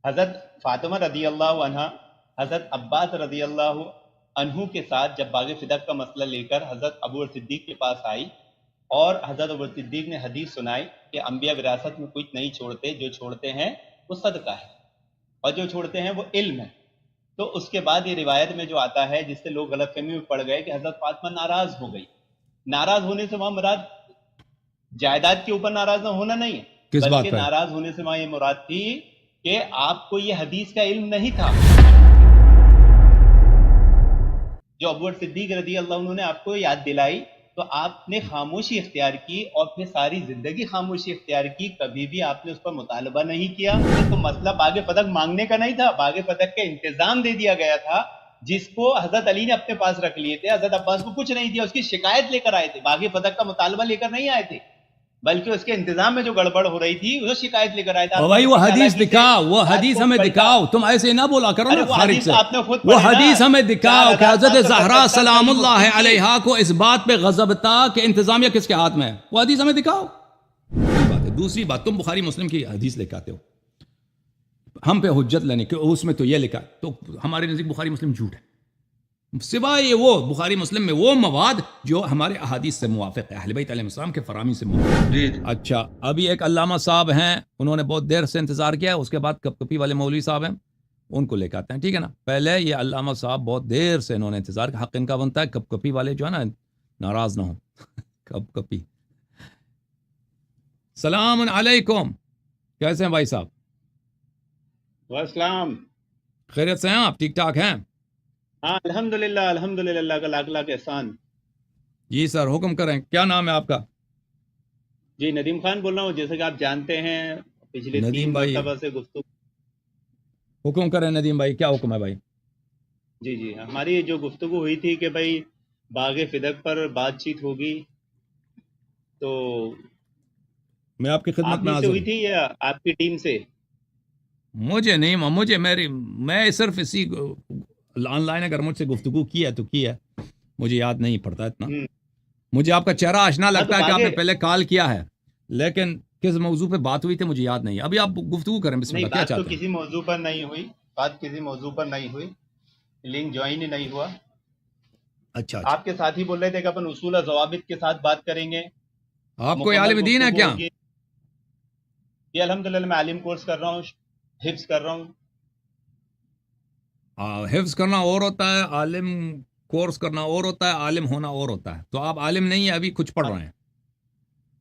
حضرت فاطمہ رضی اللہ عنہ حضرت عباس رضی اللہ عنہ کے ساتھ جب باغ فدق کا مسئلہ لے کر حضرت ابو صدیق کے پاس آئی، اور حضرت ابو صدیق نے حدیث سنائی کہ انبیاء وراثت میں کچھ نہیں چھوڑتے، جو چھوڑتے ہیں وہ صدقہ ہے، اور جو چھوڑتے ہیں وہ علم ہے. تو اس کے بعد یہ روایت میں جو آتا ہے، جس سے لوگ غلط فہمی میں پڑ گئے کہ حضرت فاطمہ ناراض ہو گئی. ناراض ہونے سے وہاں مراد جائیداد کے اوپر ناراض نہ ہونا نہیں ہے، کس بات بلکہ پہ؟ ناراض ہونے سے وہاں یہ مراد تھی کہ آپ کو یہ حدیث کا علم نہیں تھا. جو ابو صدیق رضی اللہ عنہ نے آپ کو یاد دلائی تو آپ نے خاموشی اختیار کی، اور پھر ساری زندگی خاموشی اختیار کی، کبھی بھی آپ نے اس پر مطالبہ نہیں کیا. تو مسئلہ باغ فتح مانگنے کا نہیں تھا، باغ فتح کا انتظام دے دیا گیا تھا، جس کو حضرت علی نے اپنے پاس رکھ لیے تھے. حضرت عباس کو کچھ نہیں دیا، اس کی شکایت لے کر آئے تھے، باغ فتح کا مطالبہ لے کر نہیں آئے تھے، بلکہ اس کے انتظام میں جو گڑبڑ ہو رہی تھی وہ شکایت لے کر آئے تھے. اور بھائی وہ حدیث دکھاؤ، وہ حدیث ہمیں دکھاؤ، تم ایسے نہ بولا کرو نا خارج سے. وہ حدیث ہمیں دکھاؤ کہ حضرت زہرا سلام اللہ علیہا کو اس بات پہ غضب تھا کہ انتظامیہ کس کے ہاتھ میں ہے. وہ حدیث ہمیں دکھاؤ. دوسری بات ہے، دوسری بات، تم بخاری مسلم کی حدیث لے کے آتے ہو ہم پہ حجت لینے کہ اس میں تو یہ لکھا، تو ہمارے نزدیک بخاری مسلم جھوٹ ہے، سوائے یہ وہ بخاری مسلم میں وہ مواد جو ہمارے احادیث سے موافق ہے، اہل بیت علیہ السلام کے فرامی سے موافق. جی اچھا، ابھی ایک علامہ صاحب ہیں، انہوں نے بہت دیر سے انتظار کیا، اس کے بعد کپ کپی والے مولوی صاحب ہیں، ان کو لے کے آتے ہیں، ٹھیک ہے نا. پہلے یہ علامہ صاحب بہت دیر سے انہوں نے انتظار کیا، حق ان کا بنتا ہے، کپ کپی والے جو ہے نا ناراض نہ ہوں. کپ کپی. سلام علیکم، کیسے ہیں بھائی صاحب؟ والسلام. خیریت سے ہیں آپ؟ ٹھیک ٹھاک ہیں؟ ہاں الحمدللہ، الحمدللہ، اللہ کا لاکھ لاکھ احسان. جی سر، حکم کریں، کیا نام ہے آپ کا؟ جی ندیم خان بول رہا ہوں، جیسے کہ آپ جانتے ہیں پچھلے ندیم 3 بھائی، مرتبہ سے گفتگو. حکم کریں ندیم بھائی، کیا حکم ہے بھائی؟ جی ہماری جو گفتگو ہوئی تھی کہ بھائی باغ فدق پر بات چیت ہوگی، تو میں آپ کی خدمت آپ میں ہی سے حاضر ہوئی ہوں. تھی یا آپ کی ٹیم سے؟ مجھے نہیں، میں صرف اسی آن لائن اگر مجھ سے گفتگو کی ہے تو کی ہے، مجھے یاد نہیں پڑتا اتنا. مجھے آپ کا چہرہ آشنا ہاں لگتا تو ہے کہ آپ نے باغ پہلے کال کیا ہے، لیکن کس موضوع پہ بات ہوئی تھی مجھے یاد نہیں. ابھی آپ گفتگو کریں، بسم نہیں، اللہ، کیا بات تو چاہتے ہیں؟ کسی موضوع پر نہیں ہوئی، بات کسی موضوع پر نہیں ہوئی، لنک جوائن ہی نہیں ہوا. اچھا اچھا، آپ کے ساتھی بول رہے تھے کہ اپن اصول اور ضوابط کے ساتھ بات کریں گے، آپ کوئی مکمل عالم دین ہے گفتگو کیا؟ ہوگی. یہ الحمدللہ میں عالم کورس کر رہا ہوں، حفظ کر رہا ہوں. حفظ کرنا اور ہوتا ہے، عالم کورس کرنا اور ہوتا ہے، عالم ہونا اور ہوتا ہے. تو آپ عالم نہیں ہیں، ابھی کچھ پڑھ رہے ہیں،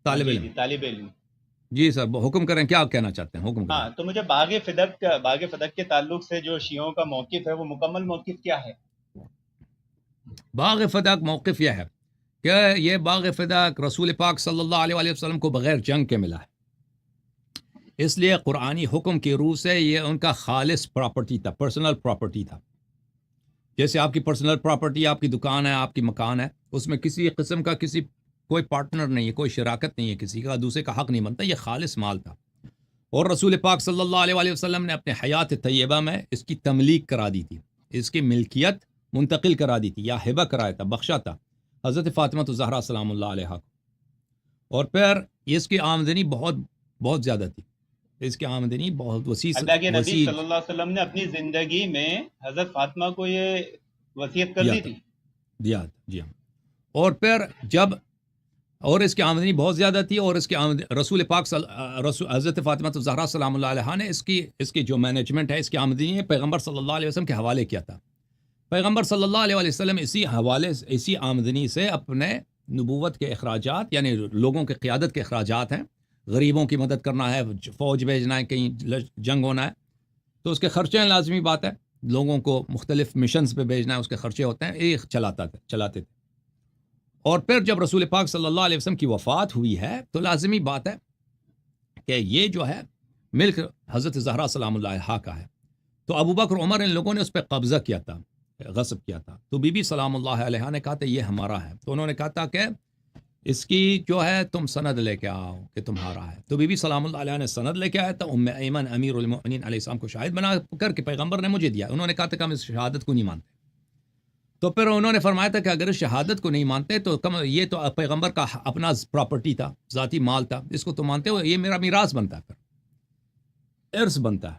طالب علم. جی طالب علم. جی سر، حکم کریں، کیا کہنا چاہتے ہیں، حکم کریں. ہاں تو مجھے باغ فدق کے تعلق سے جو شیعوں کا موقف ہے وہ مکمل موقف کیا ہے؟ باغ فدق موقف یہ ہے کہ یہ باغ فدق رسول پاک صلی اللہ علیہ وآلہ وسلم کو بغیر جنگ کے ملا ہے، اس لیے قرآنی حکم کی روح سے یہ ان کا خالص پراپرٹی تھا، پرسنل پراپرٹی تھا. جیسے آپ کی پرسنل پراپرٹی، آپ کی دکان ہے، آپ کی مکان ہے، اس میں کسی قسم کا کوئی پارٹنر نہیں ہے، کوئی شراکت نہیں ہے، کسی کا دوسرے کا حق نہیں بنتا، یہ خالص مال تھا. اور رسول پاک صلی اللہ علیہ وآلہ وسلم نے اپنے حیات طیبہ میں اس کی تملیک کرا دی تھی، اس کی ملکیت منتقل کرا دی تھی، یا ہبہ کرایا تھا، بخشا تھا حضرت فاطمہ الزہرا سلام اللہ علیہا کو. اور پھر اس کی آمدنی بہت بہت زیادہ تھی، اس کی آمدنی بہت اللہ کے نبی وسیع صلی اللہ علیہ وسلم نے اپنی زندگی میں حضرت فاطمہ کو یہ وصیت کر دیا دی تھا، تھی. دیا تھا، جی ہاں. اور پھر اور اس کی آمدنی بہت زیادہ تھی، اور اس کی رسول پاک حضرت فاطمہ الزہرا سلام اللہ علیہا نے اس کی جو مینجمنٹ ہے، اس کی آمدنی پیغمبر صلی اللہ علیہ وسلم کے حوالے کیا تھا. پیغمبر صلی اللہ علیہ وسلم اسی آمدنی سے اپنے نبوت کے اخراجات، یعنی لوگوں کے قیادت کے اخراجات ہیں، غریبوں کی مدد کرنا ہے، فوج بھیجنا ہے، کہیں جنگ ہونا ہے تو اس کے خرچے ہیں، لازمی بات ہے، لوگوں کو مختلف مشنز پہ بھیجنا ہے، اس کے خرچے ہوتے ہیں، یہ چلاتے تھے. اور پھر جب رسول پاک صلی اللہ علیہ وسلم کی وفات ہوئی ہے تو لازمی بات ہے کہ یہ جو ہے ملک حضرت زہرا سلام اللہ علیہا کا ہے. تو ابو بکر عمر ان لوگوں نے اس پہ قبضہ کیا تھا، غصب کیا تھا. تو بی بی سلام اللہ علیہا نے کہا تھا یہ ہمارا ہے، تو انہوں نے کہا تھا کہ اس کی جو ہے تم سند لے کے آؤ کہ تمہارا ہے. تو بی بی سلام اللہ علیہ نے سند لے کے آیا تھا، ام ایمن امیر المؤمنین علیہ السلام کو شاہد بنا کر کے پیغمبر نے مجھے دیا. انہوں نے کہا تھا کہ ہم اس شہادت کو نہیں مانتے. تو پھر انہوں نے فرمایا تھا کہ اگر اس شہادت کو نہیں مانتے تو یہ تو پیغمبر کا اپنا پراپرٹی تھا، ذاتی مال تھا، اس کو تو مانتے ہو، یہ میرا میراث بنتا ہے، پھر ارث بنتا ہے.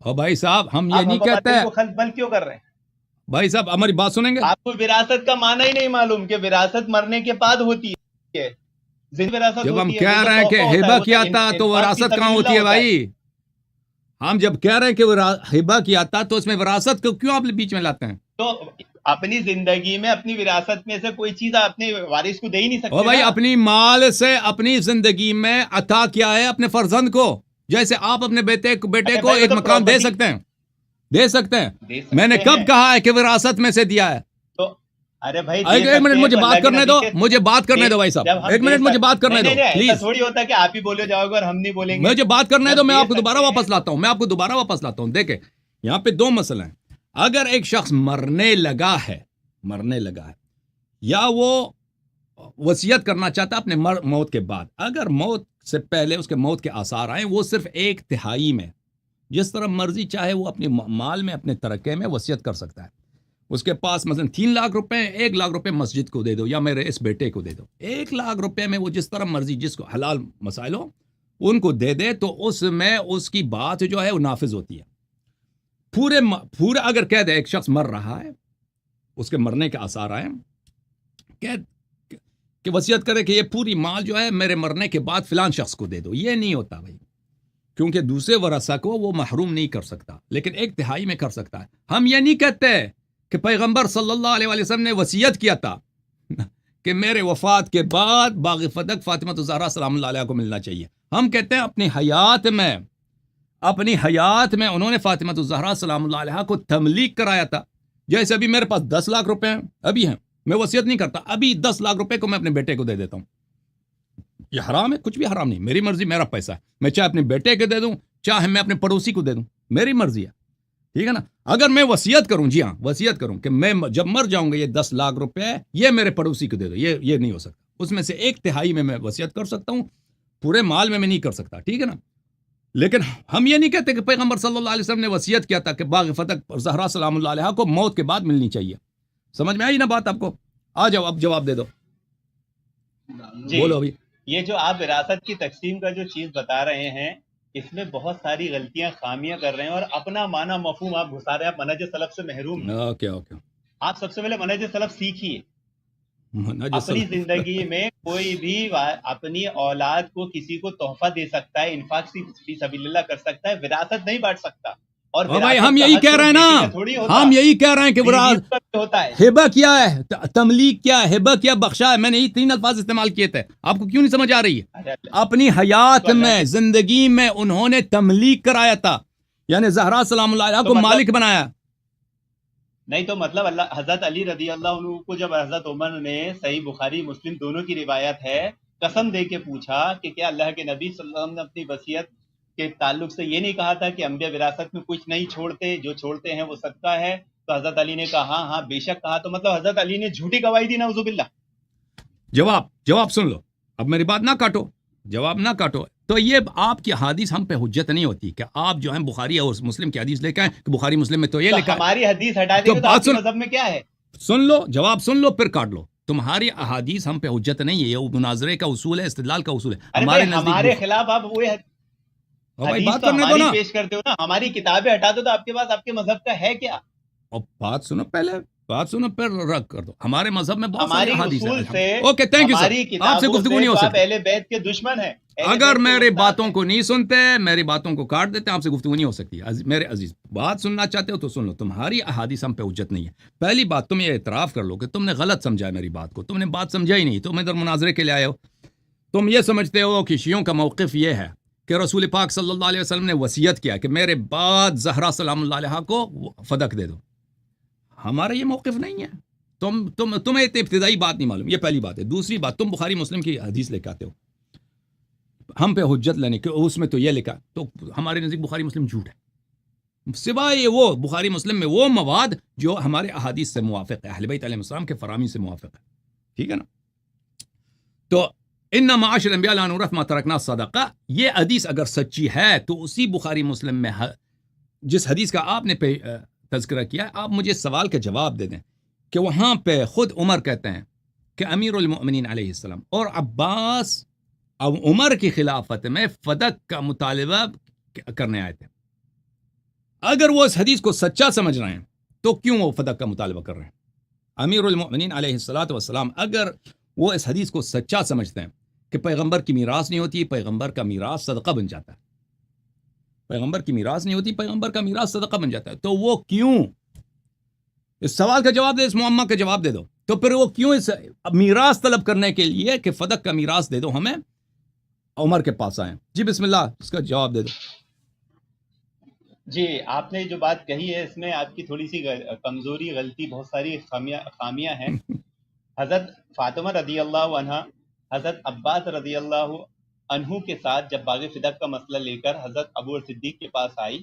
اور بھائی صاحب ہم یہ آپ نہیں ابا کہتے باطل کو خلف بل کیوں کر رہے ہیں؟ بھائی صاحب ہماری بات سنیں گے. آپ کو وراثت کا معنی ہی نہیں معلوم کہ وراثت مرنے کے بعد ہوتی ہے، زندہ وراثت جب ہم ہوتی ہے، کہہ وہ تو رہے ہیں کہ تحفہ ہوتا ہے، ہبہ وہ کیا تو تھا تو انفاق فی وراثت کہاں سبیل ہوتی اللہ ہے ہوتا ہے۔ بھائی؟ ہم جب کہہ رہے ہیں کہ ہبہ کیا تھا تو اس میں وراثت کو کیوں آپ بیچ میں لاتے ہیں؟ تو اپنی زندگی میں اپنی وراثت میں سے کوئی چیز آپ اپنے وارث کو دے ہی نہیں اور سکتے بھائی نا۔ اپنی مال سے اپنی زندگی میں عطا کیا ہے اپنے فرزند کو، جیسے آپ اپنے بیٹے ارے کو بھائی وہ ایک تو مکان دے پراپرٹی سکتے ہیں، دے سکتے ہیں. دے میں نے سکتے کب ہیں کہا ہے کہ وراثت میں سے دیا ہے؟ تو ارے بھائی ایک دے منٹ سکتے ہیں مجھے تو بات اللہ کے کرنے نبی دو، کے مجھے بات کرنے دو بھائی صاحب، جب ہم ایک منٹ مجھے بات کرنے دو نہیں ایسا پلیز. تھوڑی ہوتا کہ آپ ہی بولے جاؤ گے اور ہم نہیں بولیں گے، مجھے بات کرنے دو، جب میں دے آپ کو دوبارہ سکتے ہیں۔ واپس لاتا ہوں، میں آپ کو دوبارہ واپس لاتا ہوں. دیکھیں یہاں پہ دو مسئلے ہیں. اگر ایک شخص مرنے لگا ہے یا وہ وصیت کرنا چاہتا ہے اپنے موت کے بعد، اگر موت سے پہلے اس کے موت کے آثار آئیں، وہ صرف 1/3 میں جس طرح مرضی چاہے وہ اپنے مال میں اپنے ترکے میں وصیت کر سکتا ہے. اس کے پاس مثلا 3 لاکھ روپے، 1 لاکھ روپے مسجد کو دے دو یا میرے اس بیٹے کو دے دو. 1 لاکھ روپے میں وہ جس طرح مرضی جس کو حلال مسائل ہو ان کو دے دے تو اس میں اس کی بات جو ہے وہ نافذ ہوتی ہے. پورے اگر کہہ دے ایک شخص مر رہا ہے، اس کے مرنے کے آثار آئے کہ وصیت کرے کہ یہ پوری مال جو ہے میرے مرنے کے بعد فلان شخص کو دے دو، یہ نہیں ہوتا بھائی، کیونکہ دوسرے ورثہ کو وہ محروم نہیں کر سکتا، لیکن 1/3 میں کر سکتا ہے. ہم یہ نہیں کہتے کہ پیغمبر صلی اللہ علیہ وسلم نے وصیت کیا تھا کہ میرے وفات کے بعد باغ فدق فاطمہ الزہرا سلام اللہ علیہ کو ملنا چاہیے. ہم کہتے ہیں اپنی حیات میں انہوں نے فاطمہ الزہرا سلام اللہ علیہ کو تملیک کرایا تھا. جیسے ابھی میرے پاس 10 لاکھ روپے ہیں، ابھی ہیں، میں وصیت نہیں کرتا، ابھی 10 لاکھ روپے کو میں اپنے بیٹے کو دے دیتا ہوں. یہ حرام ہے؟ کچھ بھی حرام نہیں، میری مرضی، میرا پیسہ ہے، میں چاہے اپنے بیٹے کو دے دوں چاہے میں اپنے پڑوسی کو دے دوں، میری مرضی ہے، ٹھیک ہے نا. اگر میں وصیت کروں، جی ہاں وصیت کروں کہ میں جب مر جاؤں گا یہ 10 لاکھ روپے یہ میرے پڑوسی کو دے دو، یہ نہیں ہو سکتا. اس میں سے 1/3 میں وصیت کر سکتا ہوں، پورے مال میں نہیں کر سکتا، ٹھیک ہے نا. لیکن ہم یہ نہیں کہتے کہ پیغمبر صلی اللہ علیہ وسلم نے وصیت کیا تھا کہ باغ فتح زہرا سلام اللہ علیہ کو موت کے بعد ملنی چاہیے. سمجھ میں آئی نا بات آپ کو؟ آ جاؤ اب جواب دے دو، جی بولو ابھی. یہ جو آپ وراثت کی تقسیم کا جو چیز بتا رہے ہیں اس میں بہت ساری غلطیاں خامیاں کر رہے ہیں اور اپنا معنی مفہوم آپ گھسا رہے ہیں. آپ منہج سلف سے محروم ہیں. اوکے آپ سب سے پہلے منہج سلف سیکھیے. منہج اپنی سلف. زندگی میں کوئی بھی اپنی اولاد کو کسی کو تحفہ دے سکتا ہے، انفاق فی سبیل اللہ کر سکتا ہے، وراثت نہیں بانٹ سکتا. اور بھائی وراثت ہم کا یہی حق کہہ صرف رہے ہیں بیٹی نا، کا تھوڑی ہوتا، ہم یہی کہہ رہے ہیں کہ بیوی کا بھی ہوتا ہے. ہبہ کیا ہے، تملیک کیا ہے، ہبہ کیا بخشا ہے. میں نے یہ 3 الفاظ استعمال کیے تھے، آپ کو کیوں نہیں سمجھ آ رہی ہے؟ اپنی حیات میں زندگی میں انہوں نے تملیک کرایا تھا، یعنی زہرا سلام اللہ علیہ کو مالک بنایا. نہیں تو مطلب اللہ حضرت علی رضی اللہ عنہ کو جب حضرت عمر نے، صحیح بخاری مسلم دونوں کی روایت ہے، قسم دے کے پوچھا کہ کیا اللہ کے نبی صلی اللہ علیہ وسلم نے اپنی وصیت کے تعلق سے یہ نہیں کہا تھا کہ انبیاء وراثت میں کچھ نہیں چھوڑتے، جو چھوڑتے ہیں وہ صدقہ ہے؟ تو حضرت علی نے کہا ہاں بے شک کہا. تو مطلب حضرت علی نے جھوٹی گواہی دی نعوذ باللہ. جواب سن لو، اب میری بات نہ کاٹو، جواب نہ کاٹو. تو یہ آپ کی حدیث ہم پہ حجت نہیں ہوتی کہ آپ جو ہیں بخاری اور مسلم کی حدیث لے کے آئیں کہ بخاری مسلم میں تو یہ لکھا ہے. ہماری حدیث ہٹا دیں گے تو آپ کے مذہب میں کیا ہے؟ سن لو، جواب سن لو پھر کاٹ لو. تمہاری احادیث ہم پہ حجت نہیں ہے، یہ مناظرے کا اصول ہے، استدلال کا اصول ہے. ہمارے خلاف آپ وہ حدیث تو ہماری پیش کرتے ہو نا، ہماری کتابیں ہٹا دو تو آپ کے پاس آپ کے مذہب کا ہے کیا؟ اور بات سنو پہلے، بات سنو پھر رد کر دو. ہمارے مذہب میں بہت ساری حدیث ہیں. Okay thank you sir. آپ سے گفتگو نہیں ہو سکتی. اہل بیت کے دشمن ہیں. اگر میری باتوں کو نہیں سنتے، میری باتوں کو کاٹ دیتے، آپ سے گفتگو نہیں ہو سکتی. میرے عزیز بات سننا چاہتے ہو تو سن لو، تمہاری احادیث ہم پہ حجت نہیں ہے. پہلی بات تم یہ اعتراف کر لو کہ تم نے غلط سمجھا میری بات کو، تم نے بات سمجھا ہی نہیں، تم ادھر مناظرے کے لیے آئے ہو. تم یہ سمجھتے ہو کہ شیعوں کا موقف یہ ہے کہ رسول پاک صلی اللہ علیہ وسلم نے وصیت کیا کہ میرے بعد زہرا سلام اللہ علیہ کو فدق دے دو. ہمارا یہ موقف نہیں ہے. تمہیں ابتدائی بات نہیں معلوم، یہ پہلی بات ہے. دوسری بات، تم بخاری مسلم کی حدیث لے کے آتے ہو ہم پہ حجت لینے کہ اس میں تو یہ لکھا، تو ہمارے نزدیک بخاری مسلم جھوٹ ہے، سوائے وہ بخاری مسلم میں وہ مواد جو ہمارے احادیث سے موافق ہے، اہل بیت علیہ السلام کے فرامی سے موافق ہے، ٹھیک ہے نا. تو ان معاشر الانبیاء لا نورث ما ترکنا صدقہ، یہ حدیث اگر سچی ہے تو اسی بخاری مسلم میں جس حدیث کا آپ نے تذکرہ کیا ہے، آپ مجھے سوال کا جواب دے دیں کہ وہاں پہ خود عمر کہتے ہیں کہ امیر المؤمنین علیہ السلام اور عباس عمر کی خلافت میں فدق کا مطالبہ کرنے آئے تھے. اگر وہ اس حدیث کو سچا سمجھ رہے ہیں تو کیوں وہ فدق کا مطالبہ کر رہے ہیں؟ امیر المؤمنین علیہ الصلوۃ والسلام اگر وہ اس حدیث کو سچا سمجھتے ہیں کہ پیغمبر کی میراث نہیں ہوتی، پیغمبر کا میراث صدقہ بن جاتا ہے، پیغمبر کی میراث نہیں ہوتی، پیغمبر کا میراث صدقہ بن جاتا ہے، تو وہ کیوں، اس سوال کا جواب دے، اس معمہ کا جواب دے دو، تو پھر وہ کیوں اس میراث طلب کرنے کے لیے کہ فدق کا میراث دے دو ہمیں، عمر کے پاس آئیں؟ جی بسم اللہ، اس کا جواب دے دو۔ جی، آپ نے جو بات کہی ہے اس میں آپ کی تھوڑی سی کمزوری، غلطی، بہت ساری خامیاں ہیں۔ حضرت فاطمہ رضی اللہ عنہ حضرت عباس رضی اللہ عنہ کے ساتھ جب باغ فدق کا مسئلہ لے کر حضرت ابو بکر صدیق کے پاس آئی،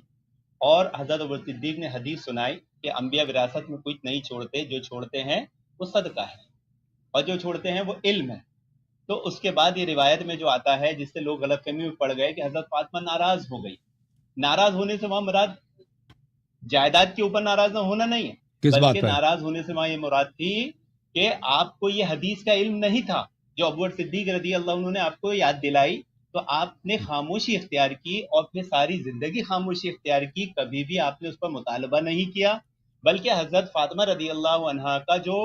اور حضرت ابو بکر صدیق نے حدیث سنائی کہ انبیاء وراثت میں کچھ نہیں چھوڑتے، جو چھوڑتے ہیں وہ صدقہ ہے، اور جو چھوڑتے ہیں وہ علم ہے۔ تو اس کے بعد یہ روایت میں جو آتا ہے، جس سے لوگ غلط فہمی میں پڑ گئے، کہ حضرت فاطمہ ناراض ہو گئی۔ ناراض ہونے سے وہاں مراد جائیداد کے اوپر ناراض نہ ہونا نہیں ہے، کس بات بلکہ پر؟ ناراض ہونے سے وہاں یہ مراد تھی کہ آپ کو یہ حدیث کا علم نہیں تھا جو ابو بکر صدیق رضی اللہ عنہ نے آپ کو یاد دلائی، تو آپ نے خاموشی اختیار کی، اور پھر ساری زندگی خاموشی اختیار کی، کبھی بھی آپ نے اس پر مطالبہ نہیں کیا۔ بلکہ حضرت فاطمہ رضی اللہ عنہا کا جو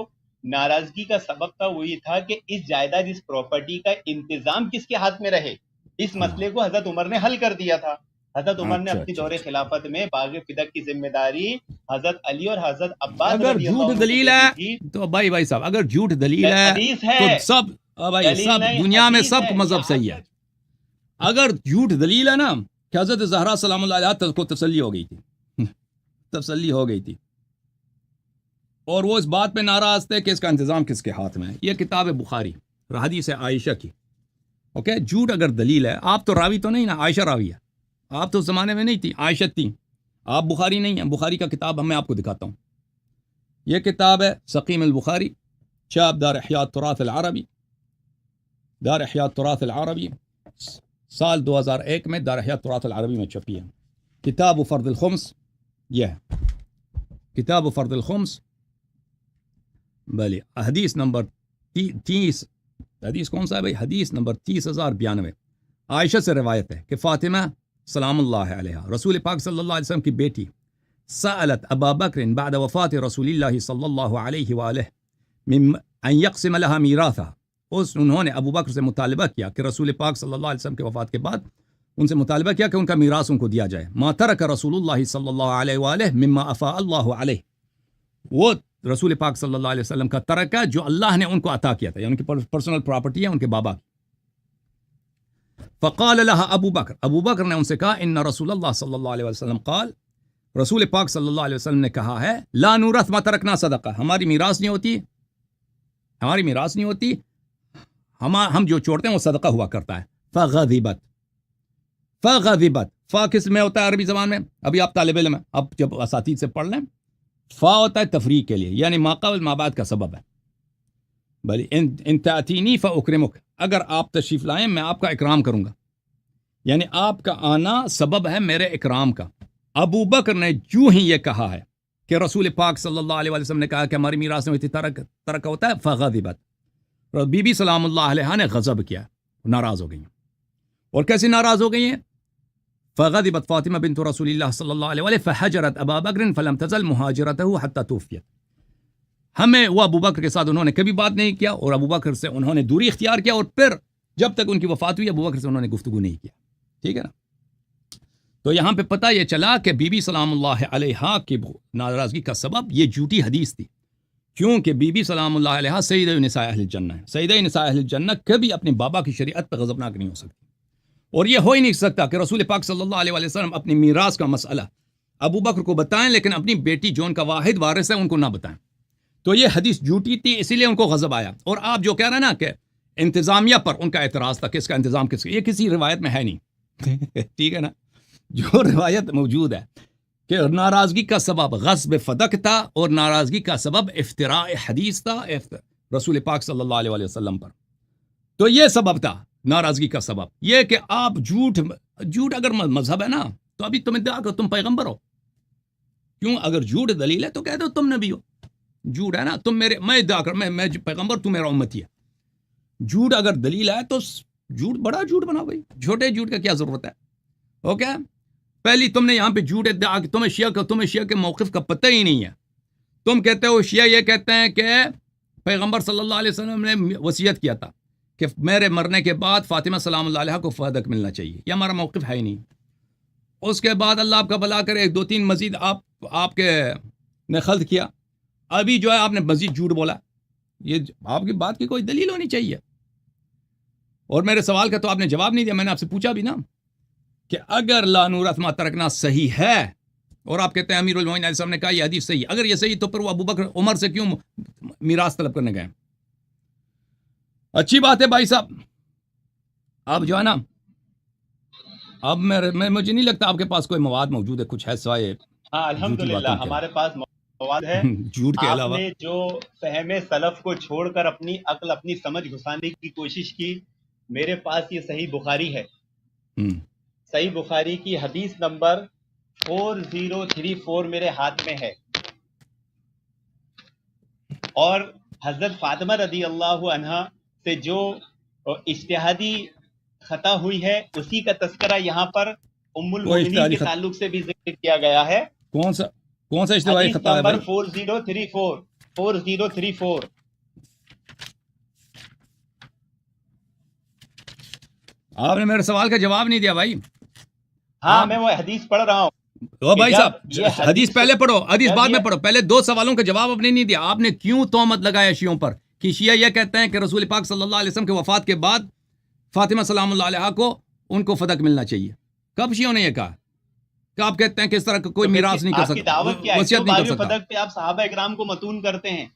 ناراضگی کا سبب تھا وہ یہ تھا کہ اس جائیداد، اس پراپرٹی کا انتظام کس کے ہاتھ میں رہے۔ اس مسئلے کو حضرت عمر نے حل کر دیا تھا۔ حضرت عمر نے اپنی دور خلافت میں باغ فدق کی ذمہ داری حضرت علی اور حضرت عباس اگر رضی اللہ جھوٹ عنہ کو دلیل دے دی ہے تھی۔ تو بھائی صاحب، اگر جھوٹ دلیل ہے حدیث ہے، تو سب بھائی دلیل سب نہیں، دنیا میں حدیث سب ہے، مذہب یہ صحیح ہے۔ اگر جھوٹ دلیل ہے نا کہ حضرت زہرا سلام اللہ علیہا کو تسلی ہو گئی تھی، تسلی ہو گئی تھی، اور وہ اس بات پہ ناراض تھے کہ اس کا انتظام کس کے ہاتھ میں ہے۔ یہ کتاب ہے بخاری، حدیث ہے عائشہ کی، اوکے۔ جھوٹ اگر دلیل ہے، آپ تو راوی تو نہیں نا، عائشہ راوی ہے، آپ تو اس زمانے میں نہیں تھی، عائشہ تھی، آپ بخاری نہیں ہیں۔ بخاری کا کتاب میں آپ کو دکھاتا ہوں، یہ کتاب ہے سقیم البخاری، چاپ دار احیاء التراث العربی، دار احیاء التراث العربی، سال 2001 میں دار احیاء التراث العربی میں چھپی ہے۔ کتاب فرض الخمس، یہ ہے کتاب فرض الخمس، بلی حدیث نمبر 30، حدیث کون سا ہے بھائی؟ حدیث نمبر 30,092، عائشہ سے روایت ہے کہ فاطمہ سلام اللہ علیہا، رسول پاک صلی اللہ علیہ وسلم کی بیٹی، سألت ابا بکر بعد وفات رسول اللہ صلی اللہ علیہ وآلہ ان یقسم لها میراثها، انہوں نے ابو بکر سے مطالبہ کیا کہ رسول پاک صلی اللہ علیہ وسلم کے وفات کے بعد ان سے مطالبہ کیا کہ ان کا میراث ان کو دیا جائے۔ ما ترک رسول اللہ صلی اللہ علیہ وآلہ مما افاء اللہ علیہ، وہ رسول پاک صلی اللہ علیہ وسلم کا ترکہ جو اللہ نے ان کو عطا کیا تھا، یعنی ان کی پرسنل پراپرٹی ہے ان کے بابا کی۔ فقال لها ابو بکر، ابو بکر نے ان سے کہا ان رسول اللہ صلی اللہ علیہ وسلم قال، رسول پاک صلی اللہ علیہ وسلم نے کہا ہے لا نورث ما ترکنا صدقہ، ہماری میراث نہیں ہوتی، ہماری میراث نہیں ہوتی، ہم جو چھوڑتے ہیں وہ صدقہ ہوا کرتا ہے۔ فغضبت، فغضبت، فا کس میں ہوتا ہے عربی زبان میں؟ ابھی آپ طالب علم ہیں، اب جب اساتید سے پڑھ لیں، فا ہوتا ہے تفریق کے لیے، یعنی ما قبل ما بعد کا سبب ہے۔ بلی ان تأتینی فاکرمک، اگر آپ تشریف لائیں میں آپ کا اکرام کروں گا، یعنی آپ کا آنا سبب ہے میرے اکرام کا۔ ابو بکر نے جو ہی یہ کہا ہے کہ رسول پاک صلی اللہ علیہ وسلم نے کہا کہ ہماری میراث میں ہوتی ترک ہوتا ہے، فغضبت، بی بی سلام اللہ علیہ نے غضب کیا، ناراض ہو گئی ہیں۔ اور کیسے ناراض ہو گئی ہیں؟ فغضبت فاطمہ بنت رسول اللہ صلی اللہ علیہ وآلہ فحجرت ابا بکر فلم تزل مہاجرته حتی توفیت، ہمیں وہ ابو بکر کے ساتھ انہوں نے کبھی بات نہیں کیا، اور ابو بکر سے انہوں نے دوری اختیار کیا، اور پھر جب تک ان کی وفات ہوئی ابو بکر سے انہوں نے گفتگو نہیں کیا، ٹھیک ہے نا۔ تو یہاں پہ پتہ یہ چلا کہ بی بی سلام اللہ علیہا کی ناراضگی کا سبب یہ جھوٹی حدیث تھی، کیونکہ بی بی سلام اللہ علیہا سیدہ نساء اہل الجنہ ہے، سیدہ نساء اہل الجنہ کبھی اپنے بابا کی شریعت پہ غضبناک نہیں ہو سکتی، اور یہ ہو ہی نہیں سکتا کہ رسول پاک صلی اللہ علیہ وسلم اپنی میراث کا مسئلہ ابو بکر کو بتائیں لیکن اپنی بیٹی جو ان کا واحد وارث ہے ان کو نہ بتائیں۔ تو یہ حدیث جھوٹی تھی، اسی لیے ان کو غضب آیا۔ اور آپ جو کہہ رہے ہیں نا کہ انتظامیہ پر ان کا اعتراض تھا، کس کا انتظام کس کا، یہ کسی روایت میں ہے نہیں ٹھیک ہے نا۔ جو روایت موجود ہے کہ ناراضگی کا سبب غصب فدق تھا، اور ناراضگی کا سبب افتراء حدیث تھا رسول پاک صلی اللہ علیہ وسلم پر، تو یہ سبب تھا ناراضگی کا سبب، یہ کہ آپ جھوٹ اگر مذہب ہے نا تو ابھی تمہیں دعا کر تم پیغمبر ہو، کیوں؟ اگر جھوٹ دلیل ہے تو کہہ دو تم نبی ہو، جھوٹ ہے نا تم میرے، میں دعا کر میں پیغمبر، تو میرا امتی ہے۔ جھوٹ اگر دلیل ہے تو جھوٹ بڑا جھوٹ بناؤ بھائی، چھوٹے جھوٹ کا کیا ضرورت ہے، اوکے۔ پہلی تم نے یہاں پہ جھوٹ ادعا کہ تمہیں شیعہ کے موقف کا پتہ ہی نہیں ہے. تم کہتے ہو شیعہ یہ کہتے ہیں کہ پیغمبر صلی اللہ علیہ وسلم نے وصیت کیا تھا کہ میرے مرنے کے بعد فاطمہ سلام اللہ علیہ کو فدق ملنا چاہیے. یہ ہمارا موقف ہے ہی نہیں. اس کے بعد اللہ آپ کا بھلا کرے 2-3 مزید آپ کے نے خلط کیا. ابھی جو ہے آپ نے مزید جھوٹ بولا. یہ آپ کی بات کی کوئی دلیل ہونی چاہیے. اور میرے سوال کا تو آپ نے جواب نہیں دیا. میں نے آپ سے پوچھا بھی نا کہ اگر لا نورث ما ترکنا صحیح ہے اور آپ کہتے ہیں امیر المومنین علیہ السلام نے کہا یہ حدیث صحیح، اگر یہ صحیح تو پھر وہ ابوبکر عمر سے کیوں میراث طلب کرنے گئے؟ اچھی بات ہے بھائی صاحب. اب جو ہے نا اب مجھے نہیں لگتا آپ کے پاس کوئی مواد موجود ہے کچھ ہے سوائے ہاں الحمدللہ ہمارے پاس مواد ہے. جھوٹ کے آپ علاوہ نے جو فہم سلف کو چھوڑ کر اپنی عقل اپنی سمجھ گھسانے کی کوشش کی، میرے پاس یہ صحیح بخاری ہے. صحیح بخاری کی حدیث نمبر 4034 میرے ہاتھ میں ہے، اور حضرت فاطمہ رضی اللہ عنہا سے جو اجتہادی خطا ہوئی ہے اسی کا تذکرہ یہاں پر ام المؤمنین کے تعلق سے بھی ذکر کیا گیا ہے. کون سا اجتہادی خطا ہے نمبر 4034 آپ نے میرے سوال کا جواب نہیں دیا بھائی. ہاں میں وہ حدیث پڑھ رہا ہوں. او بھائی صاحب حدیث پہلے پڑھو، حدیث بعد میں پڑھو. پہلے 2 سوالوں کا جواب آپ نے نہیں دیا. آپ نے کیوں تہمت لگایا شیعوں پر کہ شیعہ یہ کہتے ہیں کہ رسول پاک صلی اللہ علیہ وسلم کے وفات کے بعد فاطمہ سلام اللہ علیہ کو ان کو فدق ملنا چاہیے؟ کب شیعوں نے یہ کہا کہ آپ کہتے ہیں کہ اس طرح کا کوئی میراث نہیں کر سکتا، وصیت نہیں کر سکتا؟ فدق پہ آپ صحابہ اکرام کو متون کرتے ہیں.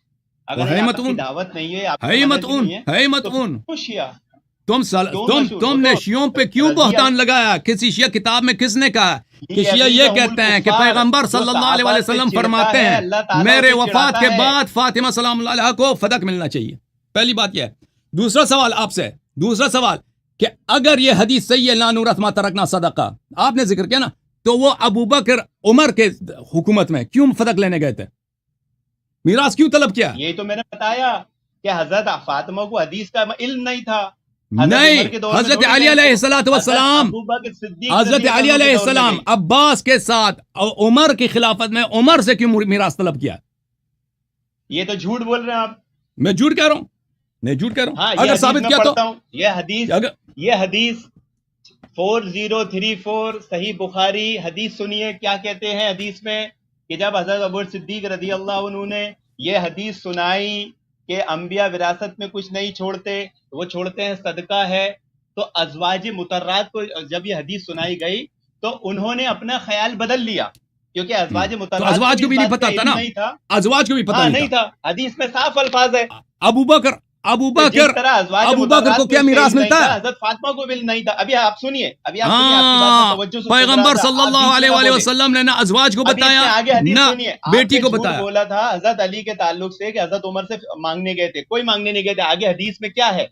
اگر ہے آپ متون، کی دعوت نہیں ہے، آپ ہے متون، ہے متون. تو شیعہ تم نے شیعوں پہ کیوں بہتان لگایا؟ کسی شیعہ کتاب میں کس نے کہا کہ شیعہ یہ کہتے ہیں کہ پیغمبر صلی اللہ علیہ وسلم فرماتے ہیں میرے وفات کے بعد فاطمہ سلام اللہ علیہ کو فدق ملنا چاہیے؟ پہلی بات یہ ہے. دوسرا سوال آپ سے، دوسرا سوال کہ اگر یہ حدیث صحیح ہے لا نورث ما ترکنا صدقہ، آپ نے ذکر کیا نا، تو وہ ابوبکر عمر کے حکومت میں کیوں فدق لینے گئے تھے؟ میراث کیوں طلب کیا؟ یہی تو میں نے بتایا کہ حضرت فاطمہ کو حدیث کا علم نہیں تھا. نہیں، حضرت علی علیہ السلام حضرت علی علیہ السلام عباس کے ساتھ عمر کی خلافت میں عمر سے کیوں میراث طلب کیا؟ یہ تو جھوٹ بول رہے ہیں آپ. میں جھوٹ کہہ رہا ہوں، میں جھوٹ کہہ رہا ہوں. ہاں اگر ثابت کیا تو یہ حدیث 4034 صحیح بخاری حدیث سنیے کیا کہتے ہیں حدیث میں کہ جب حضرت ابوبکر صدیق رضی اللہ عنہ نے یہ حدیث سنائی کہ انبیاء وراثت میں کچھ نہیں چھوڑتے، وہ چھوڑتے ہیں صدقہ ہے، تو ازواج مطہرات کو جب یہ حدیث سنائی گئی تو انہوں نے اپنا خیال بدل لیا، کیونکہ ازواج مطہرات ازواج کو بھی نہیں پتا تھا نا، ازواج کو بھی پتا نہیں تھا. حدیث میں صاف الفاظ ہے. ابوبکر کو کیا میراث ملتا ہے؟ حضرت فاطمہ کو بھی نہیں تھا. ابھی آپ سنیے، پیغمبر صلی اللہ علیہ وسلم نے نہ ازواج کو بتایا نہ بیٹی کو بتایا. بولا تھا حضرت علی کے تعلق سے کہ حضرت عمر سے مانگنے گئے تھے، کوئی مانگنے نہیں گئے تھے. آگے حدیث میں کیا ہے؟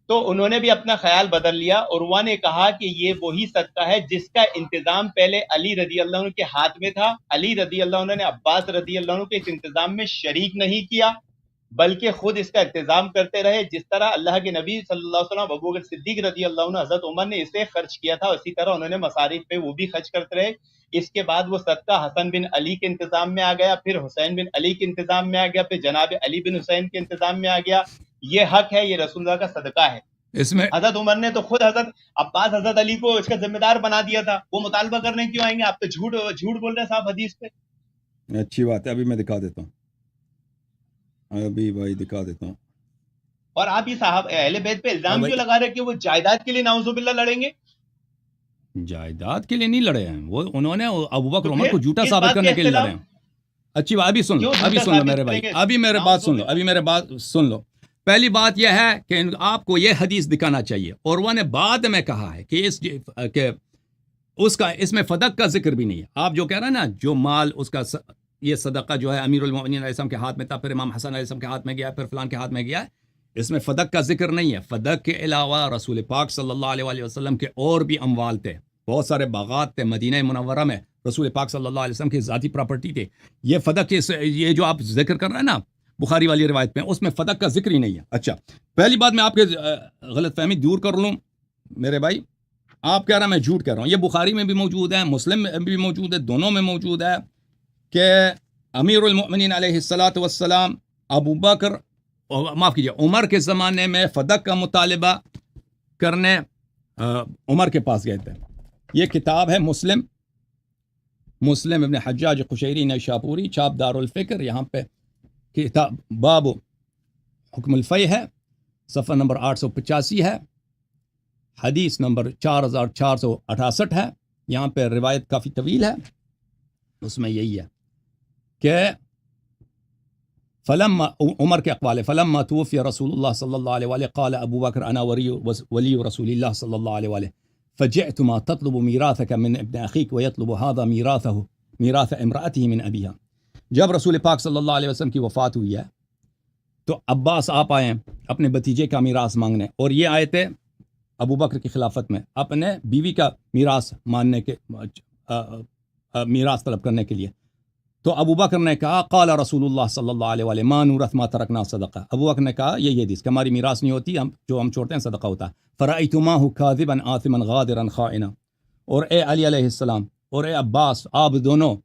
تو انہوں نے بھی اپنا خیال بدل لیا. عروہ نے کہا کہ یہ وہی صدقہ ہے جس کا انتظام پہلے علی رضی اللہ عنہ کے ہاتھ میں تھا. علی رضی اللہ عنہ نے عباس رضی اللہ عنہ کے اس انتظام میں شریک نہیں کیا بلکہ خود اس کا انتظام کرتے رہے. جس طرح اللہ کے نبی صلی اللہ علیہ وسلم ابوبکر صدیق رضی اللہ عنہ حضرت عمر نے اسے خرچ کیا تھا، اسی طرح انہوں نے مصارف پہ وہ بھی خرچ کرتے رہے. اس کے بعد وہ صدقہ حسن بن علی کے انتظام میں آ گیا، پھر حسین بن علی کے انتظام میں آ گیا، پھر جناب علی بن حسین کے انتظام میں آ گیا. یہ حق ہے، یہ رسول اللہ کا صدقہ ہے. اس میں حضرت عمر نے تو خود حضرت عباس حضرت علی کو اس کا ذمہ دار بنا دیا تھا. وہ مطالبہ کرنے کیوں آئیں گے؟ آپ تو جھوٹ بول رہے ہیں صاحب حدیث پہ. اچھی بات ہے، ابھی میں دکھا دیتا ہوں، ابھی بھائی دکھا دیتا ہوں. اور آپ یہ صاحب اہل بیت پہ الزام کیوں لگا رہے کہ وہ جائیداد کے لیے نعوذ باللہ لڑیں گے؟ جائیداد کے لیے نہیں لڑے ہیں وہ، انہوں نے ابوبکر عمر کو جھوٹا ثابت کرنے کے لیے لڑے ہیں. اچھی بات، ابھی سن لو میرے بھائی، ابھی میرے بات سن لو. پہلی بات یہ ہے کہ آپ کو یہ حدیث دکھانا چاہیے. اور وہ نے بعد میں کہا ہے کہ اس میں فدق کا ذکر بھی نہیں ہے. آپ جو کہہ رہے ہیں نا، جو مال اس کا یہ صدقہ جو ہے امیر المؤمنین علیہ السلام کے ہاتھ میں تھا، پھر امام حسن علیہ السلام کے ہاتھ میں گیا، پھر فلان کے ہاتھ میں گیا، اس میں فدق کا ذکر نہیں ہے. فدق کے علاوہ رسول پاک صلی اللہ علیہ وسلم کے اور بھی اموال تھے، بہت سارے باغات تھے مدینہ منورہ میں، رسول پاک صلی اللہ علیہ وسلم کی ذاتی پراپرٹی تھے. یہ فدق یہ جو آپ ذکر کر رہے ہیں نا بخاری والی روایت میں، اس میں فدق کا ذکر ہی نہیں ہے. اچھا، پہلی بات میں آپ کے غلط فہمی دور کر لوں میرے بھائی. آپ کہہ رہے ہیں میں جھوٹ کہہ رہا ہوں. یہ بخاری میں بھی موجود ہے, مسلم میں بھی موجود ہے, دونوں میں موجود ہے کہ امیر المؤمنین علیہ الصلاۃ والسلام ابو بکر, معاف کیجیے, عمر کے زمانے میں فدق کا مطالبہ کرنے عمر کے پاس گئے تھے. یہ کتاب ہے مسلم ابن حجاج قشیری نیشاپوری, چھاپ دار الفکر. یہاں پہ کتاب باب حکم الفی ہے, صفحہ نمبر 885 ہے, حدیث نمبر 4468 ہے. یہاں پہ روایت کافی طویل ہے, اس میں یہی ہے کہ فلما, عمر کے اقوال, فلما توفی رسول اللہ صلی اللہ علیہ وآلہ قال ابو بکر انا ولی رسول اللہ صلی اللہ علیہ وآلہ فجئت ما تطلب میراثك من ابن اخیک ويطلب هذا میراث امرأته من ابیها. جب رسول پاک صلی اللہ علیہ وسلم کی وفات ہوئی ہے تو عباس آپ آئے ہیں اپنے بھتیجے کا میراث مانگنے, اور یہ آئے تھے ابو بکر کی خلافت میں اپنے بیوی کا میراث ماننے کے, میراث طلب کرنے کے لیے. تو ابو بکر نے کہا قال رسول اللہ صلی اللہ علیہ وآلہ ما نورث ما ترکنا صدقہ. ابو بکر نے کہا یہ حدیث کہ ہماری میراث نہیں ہوتی, جو ہم چھوڑتے ہیں صدقہ ہوتا ہے. فرأیتماہ کاذبا آثما غادرا خائنا. اور اے علی علیہ السلام اور اے عباس, آپ دونوں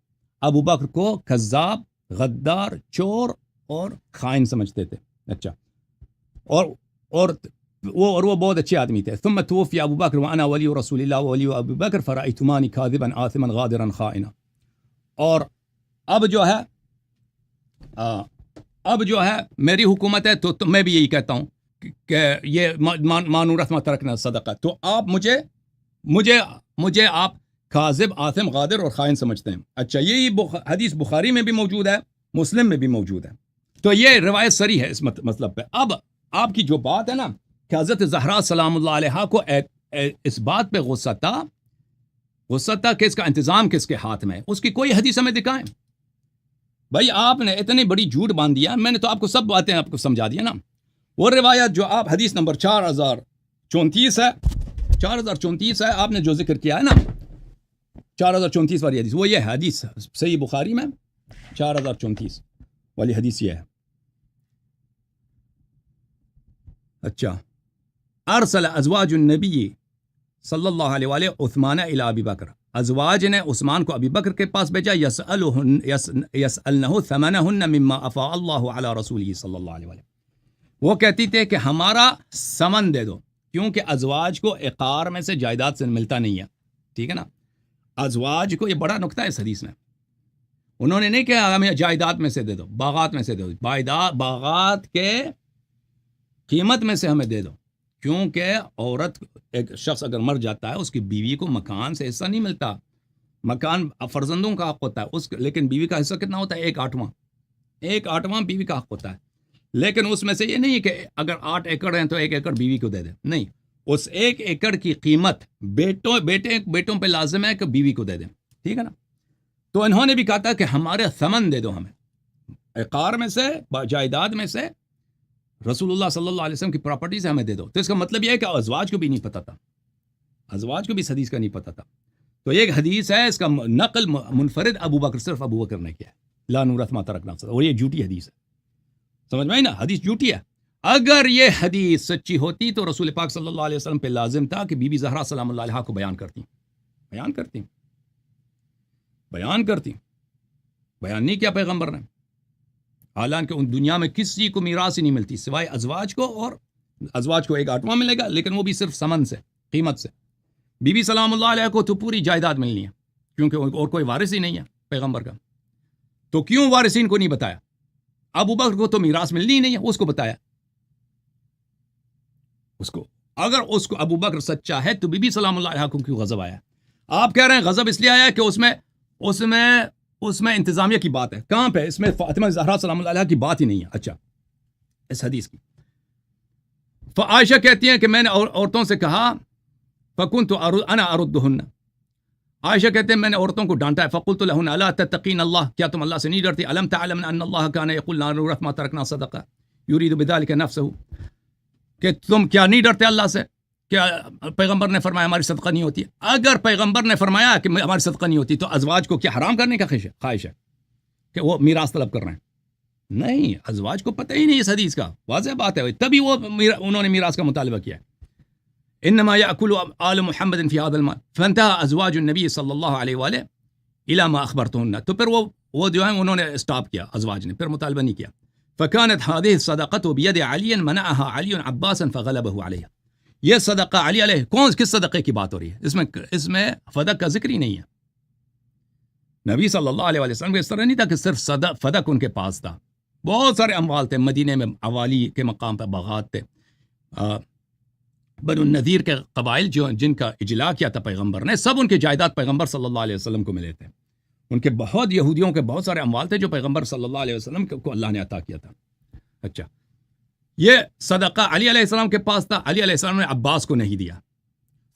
ابو بکر کو کذاب, غدار, چور اور خائن سمجھتے تھے. اچھا, اور وہ بہت اچھے آدمی تھے. ثم توفی ابو بکر وانا ولی رسول اللہ ولی ابو بکر فرأیتمانی کاذبا آثما غادرا خائنا. اور اب جو ہے میری حکومت ہے تو میں بھی یہی کہتا ہوں کہ یہ مانورث ما ترکنا صدقہ. تو آپ مجھے آپ کاذب, آثم, غادر اور خائن سمجھتے ہیں. اچھا, یہی حدیث بخاری میں بھی موجود ہے, مسلم میں بھی موجود ہے. تو یہ روایت صریح ہے اس مطلب پہ. اب آپ کی جو بات ہے نا کہ حضرت زہرا سلام اللہ علیہا کو اس بات پہ غصہ تھا کہ اس کا انتظام کس کے ہاتھ میں ہے, اس کی کوئی حدیث ہمیں دکھائیں. بھائی آپ نے اتنی بڑی جھوٹ باندھ دیا, میں نے تو آپ کو سب باتیں آپ کو سمجھا دیا نا. وہ روایت جو آپ حدیث نمبر 4034 ہے, آپ نے جو ذکر کیا ہے نا 4034 والی حدیث, وہ یہ ہے حدیث صحیح بخاری میں 4034 والی حدیث یہ ہے. اچھا, ارسل ازواج النبی صلی اللہ علیہ وآلہ عثمان الی ابی بکر. ازواج نے عثمان کو ابی بکر کے پاس بھیجا, یسألنہ ثمنہن مما افاء اللہ علی رسولہ صلی اللہ علیہ وآلہ. وہ کہتی تھے کہ ہمارا ثمن دے دو, کیونکہ ازواج کو عقار میں سے جائیداد سے ملتا نہیں ہے. ٹھیک ہے نا, ازواج کو, یہ بڑا نکتہ ہے اس حدیث میں, انہوں نے نہیں کہا ہمیں جائیداد میں سے دے دو, باغات میں سے دے دو, باغات کے قیمت میں سے ہمیں دے دو, کیونکہ عورت, ایک شخص اگر مر جاتا ہے اس کی بیوی کو مکان سے حصہ نہیں ملتا. مکان فرزندوں کا حق ہوتا ہے, لیکن بیوی کا حصہ کتنا ہوتا ہے؟ 1/8 بیوی کا حق ہوتا ہے. لیکن اس میں سے یہ نہیں ہے کہ اگر 8 ایکڑ ہیں تو 1 ایکڑ بیوی کو دے دے, نہیں, اس 1 ایکڑ کی قیمت بیٹوں پہ لازم ہے کہ بیوی کو دے دیں. ٹھیک ہے نا. تو انہوں نے بھی کہا تھا کہ ہمارے ثمن دے دو, ہمیں عقار میں سے, جائیداد میں سے, رسول اللہ صلی اللہ علیہ وسلم کی پراپرٹی سے ہمیں دے دو. تو اس کا مطلب یہ ہے کہ ازواج کو بھی نہیں پتا تھا, ازواج کو بھی اس حدیث کا نہیں پتا تھا. تو ایک حدیث ہے, اس کا نقل منفرد ابو بکر, صرف ابو بکر نے کیا ہے, لا نورث ما ترکنا صدقہ. اور یہ جھوٹی حدیث ہے, سمجھ میں نا, حدیث جھوٹی ہے. اگر یہ حدیث سچی ہوتی تو رسول پاک صلی اللہ علیہ وسلم پہ لازم تھا کہ بی بی زہرا سلام اللہ علیہا کو بیان کرتی. بیان نہیں کیا پیغمبر نے. حالانکہ ان دنیا میں کسی کو میراث ہی نہیں ملتی سوائے ازواج کو, اور ازواج کو 1/8 ملے گا, لیکن وہ بھی صرف ثمن سے, قیمت سے. بی بی سلام اللہ علیہ کو تو پوری جائیداد ملنی ہے, کیونکہ اور کوئی وارث ہی نہیں ہے پیغمبر کا. تو کیوں وارثین کو نہیں بتایا؟ ابو بکر کو تو میراث ملنی ہی نہیں ہے, اس کو بتایا. اگر اس کو ابو بکر سچا ہے تو بی بی سلام اللہ علیہ کو کیوں غضب آیا؟ آپ کہہ رہے ہیں غضب اس لیے آیا کہ اس میں انتظامیہ کی بات ہے. کہاں پہ؟ اس میں فاطمہ زہرا سلام اللہ علیہ کی بات ہی نہیں ہے. اچھا, اس حدیث کی عائشہ کہتی ہیں کہ میں نے عورتوں سے کہا فَكُنْتُ أَنَا أَرُدُّهُنَّ. عائشہ کہتے ہیں میں نے عورتوں کو ڈانٹا ہے. فَقُلْتُ لَهُنَّ أَلَا تَتَّقِينَ اللَّهَ, کیا تم اللہ سے نہیں ڈرتی؟ أَلَمْ تَعْلَمْنَ أَنَّ اللَّهَ كَانَ يَقُولُ لَا نُورَثُ مَا تَرَكْنَا صَدَقَةً يُرِيدُ بِذَلِكَ نَفْسَهُ, کہ تم کیا نہیں ڈرتے اللہ سے کہ پیغمبر نے فرمایا ہماری صدقہ نہیں ہوتی. اگر پیغمبر نے فرمایا کہ ہماری صدقہ نہیں ہوتی تو ازواج کو کیا حرام کرنے کا خواہش ہے کہ وہ میراث طلب کر رہے ہیں؟ نہیں, ازواج کو پتہ ہی نہیں اس حدیث کا, واضح بات ہے, تبھی انہوں نے میراث کا مطالبہ کیا ہے. انما ياكل آل محمد في هذا المال فانتهى ازواج النبي صلی اللہ علیہ وآلہ الى ما اخبرتهن. تو پھر وہ جو ہے انہوں نے اسٹاپ کیا ازواج نے، پھر مطالبہ نہیں کیا. فكانت هذه الصدقه بيد علي منعها علي عباسا فغلبه عليها. یہ صدقہ علی علیہ، کس صدقے کی بات ہو رہی ہے؟ اس میں فدق کا ذکر ہی نہیں ہے. نبی صلی اللہ علیہ وسلم کو اس طرح نہیں تھا کہ صرف فدق ان کے پاس تھا، بہت سارے اموال تھے. مدینے میں عوالی کے مقام پہ باغات تھے. بنو النذیر کے قبائل جن کا اجلاء کیا تھا پیغمبر نے، سب ان کے جائیداد پیغمبر صلی اللہ علیہ وسلم کو ملے تھے. ان کے بہت یہودیوں کے بہت سارے اموال تھے جو پیغمبر صلی اللہ علیہ وسلم کو اللہ نے عطا کیا تھا. اچھا، یہ صدقہ علی علیہ السلام کے پاس تھا، علی علیہ السلام نے عباس کو نہیں دیا.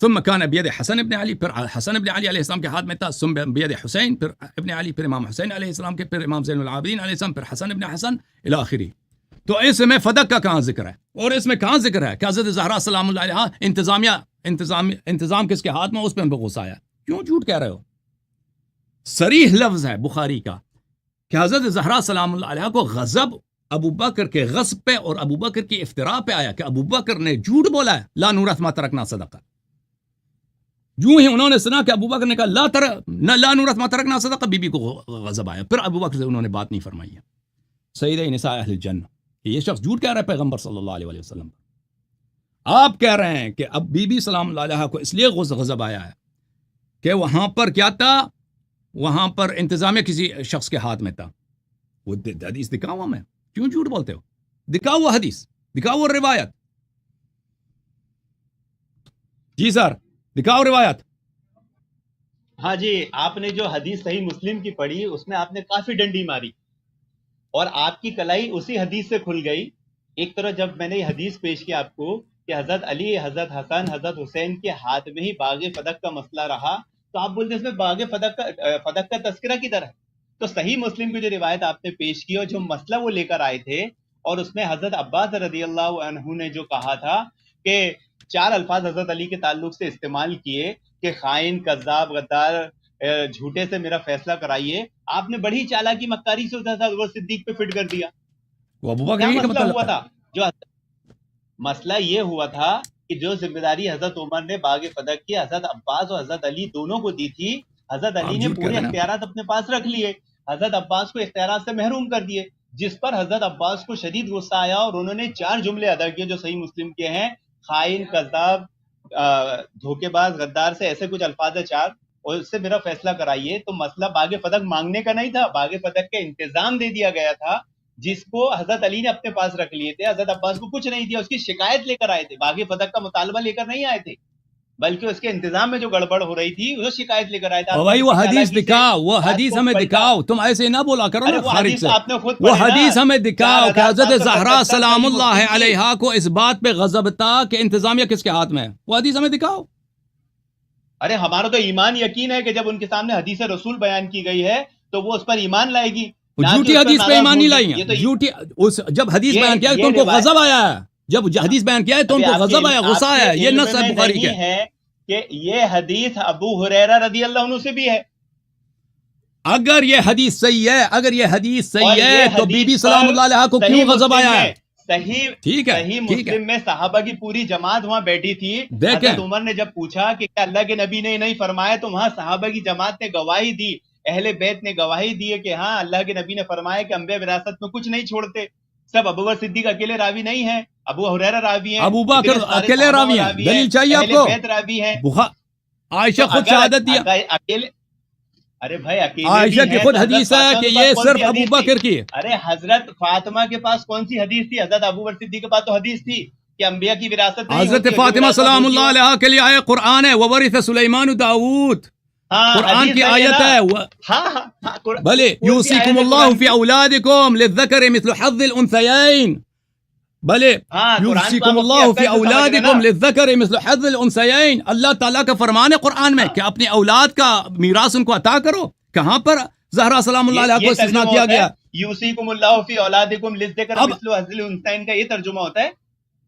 ثم كان بيد حسن ابن علی، پھر حسن ابن علی علیہ السلام کے ہاتھ میں تھا. ثم بيد حسین، پھر ابن علی، پھر امام حسین علیہ السلام کے، پھر امام زین العابدین علیہ السلام، پھر حسن ابن حسن الی آخری. تو اس میں فدق کا کہاں ذکر ہے؟ اور اس میں کہاں ذکر ہے کہ حضرت زہرا سلام اللہ علیہا انتظام کس کے ہاتھ میں، اس پہ ان کو غصہ آیا؟ کیوں جھوٹ کہہ رہے ہو؟ صریح لفظ ہے بخاری کا کہ حضرت زہرا سلام اللہ علیہا کو غضب ابو بکر کے غصب پہ اور ابو بکر کی افتراء پہ آیا کہ ابو بکر نے جھوٹ بولا ہے، لا نورث ما ترکنا صدقہ. جو ہی انہوں نے سنا کہ ابو بکر نے کہا لا نورث ما ترکنا صدقہ، بی بی کو غضب آیا. پھر ابو بکر سے انہوں نے بات نہیں فرمائی ہے. سید نساء اہل الجنہ، یہ شخص جھوٹ کہہ رہا ہے پیغمبر صلی اللہ علیہ وسلم. آپ کہہ رہے ہیں کہ اب بی بی سلام اللہ علیہ کو اس لیے غضب آیا ہے کہ وہاں پر کیا تھا، وہاں پر انتظامیہ کسی شخص کے ہاتھ میں تھا. وہ حدیث دکھاؤ ہمیں، کیوں جھوٹ بولتے ہو؟ دکھاؤ وہ حدیث، دکھاؤ وہ روایت. جی سر، دکھاؤ روایت. ہاں جی، آپ نے جو حدیث صحیح مسلم کی پڑھی اس میں آپ نے کافی ڈنڈی ماری اور آپ کی کلائی اسی حدیث سے کھل گئی. ایک طرح جب میں نے یہ حدیث پیش کی آپ کو کہ حضرت علی، حضرت حسن، حضرت حسین کے ہاتھ میں ہی باغ فدق کا مسئلہ رہا، تو آپ بولتے ہیں اس میں باغ فدق کا تذکرہ کدھر ہے؟ تو صحیح مسلم کی جو روایت آپ نے پیش کی اور جو مسئلہ وہ لے کر آئے تھے، اور اس میں حضرت عباس رضی اللہ عنہ نے جو کہا تھا کہ 4 الفاظ حضرت علی کے تعلق سے استعمال کیے کہ خائن، کذاب، غدار، جھوٹے سے میرا فیصلہ کرائیے، آپ نے بڑی چالاکی مکاری سے حضرت صدیق پہ فٹ کر دیا. کیا مسئلہ ہوا تھا؟ جو مسئلہ یہ ہوا تھا کہ جو ذمہ داری حضرت عمر نے باغ فدق کی حضرت عباس اور حضرت علی دونوں کو دی تھی، حضرت علی نے پورے اختیارات اپنے پاس رکھ لیے، حضرت عباس کو اختیارات سے محروم کر دیے، جس پر حضرت عباس کو شدید غصہ آیا اور انہوں نے 4 جملے ادا کیے جو صحیح مسلم کے ہیں: خائن، کذاب، دھوکے باز، غدار سے ایسے کچھ الفاظ ہے 4، اور اس سے میرا فیصلہ کرائیے. تو مسئلہ باغ فدق مانگنے کا نہیں تھا، باغ فدق کا انتظام دے دیا گیا تھا جس کو حضرت علی نے اپنے پاس رکھ لیے تھے. حضرت عباس کو کچھ نہیں دیا، اس کی شکایت لے کر آئے تھے، باغ فدق کا مطالبہ لے کر نہیں آئے تھے، بلکہ اس کے انتظام میں جو گڑبڑ ہو رہی تھی وہ شکایت لے کر آئے تھے. بھائی وہ حدیث دکھاؤ، وہ حدیث ہمیں دکھاؤ، تم ایسے نہ بولا کرو نا خارج سے. وہ حدیث ہمیں دکھاؤ کہ حضرت زہرا سلام اللہ علیہا کو اس بات پہ غضب تھا کہ انتظامیہ کس کے ہاتھ میں ہے. وہ حدیث ہمیں دکھاؤ. ارے ہمارا تو ایمان یقین ہے کہ جب ان کے سامنے حدیث رسول بیان کی گئی ہے تو وہ اس پر ایمان لائے گی. جھوٹی حدیث پہ ایمان نہیں لائی ہیں. جھوٹی جب حدیث بیان کیا ہے تو ان کو غضب آیا ہے، جب حدیث بیان کیا ہے تو ان کو غضب آیا، غصہ آیا. یہ نص ہے بخاری کے ہے کہ یہ حدیث ابو ہریرہ رضی اللہ عنہ سے بھی ہے. اگر یہ حدیث صحیح ہے، اگر یہ حدیث صحیح ہے تو بی بی سلام اللہ علیہ کو کیوں غضب آیا ہے؟ صحیح مسلم میں صحابہ کی پوری جماعت وہاں بیٹھی تھی. حضرت عمر نے جب پوچھا کہ کیا اللہ کے نبی نے نہیں فرمایا، تو وہاں صحابہ کی جماعت نے گواہی دی، اہل بیت نے گواہی دی کہ ہاں اللہ کے نبی نے فرمایا کہ انبیاء وراثت میں کچھ نہیں چھوڑتے. سب ابو بکر صدیق اکیلے راوی نہیں ہیں، ابو ہریرہ راوی ہیں، ابو بکر اکیلے راوی ہیں. دلیل چاہیے آپ کو؟ بیت راوی ہیں، عائشہ خود شہادت دیا. اکیلے، ارے بھائی اکیلے عائشہ کی خود حدیث ہے کہ یہ صرف ابو بکر کی. ارے حضرت فاطمہ کے پاس کون سی حدیث تھی؟ حضرت ابو بکر صدیق کے پاس تو حدیث تھی کہ انبیاء کی وراثت نہیں. حضرت فاطمہ سلام اللہ علیہا کے لیے آئے قرآن ہے، وورث سلیمان داؤد، قرآن کی آیت ہے. بھلے یوصیکم اللہ فی اولادکم للذکر مثل حظ الانثیین، بھلے یوصیکم اللہ فی اولادکم للذکر مثل حظ الانثیین. اللہ تعالیٰ کا فرمان ہے قرآن میں کہ اپنی اولاد کا میراث ان کو عطا کرو. کہاں پر زہرا سلام اللہ علیہ کو استثناء کیا گیا؟ یوصیکم اللہ فی اولادکم للذکر مثل حظ الانثیین کا یہ ترجمہ ہوتا ہے.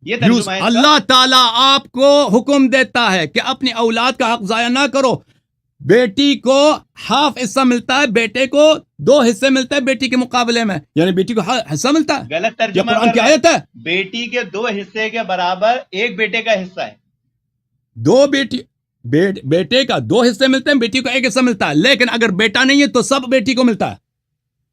یہ ترجمہ ہے اللہ تعالیٰ آپ کو حکم دیتا ہے کہ اپنی اولاد کا حق ضائع نہ کرو. بیٹی کو ہاف حصہ ملتا ہے، بیٹے کو 2 حصے ملتے ہیں بیٹی کے مقابلے میں، یعنی بیٹی کو حصہ ملتا ہے. غلط ترجمہ قرآن کی آیت ہے. بیٹی کے 2 حصے کے برابر ایک بیٹے کا حصہ ہے. دو بیٹے کا 2 حصے ملتے ہیں, بیٹی کو 1 حصہ ملتا ہے, لیکن اگر بیٹا نہیں ہے تو سب بیٹی کو ملتا ہے.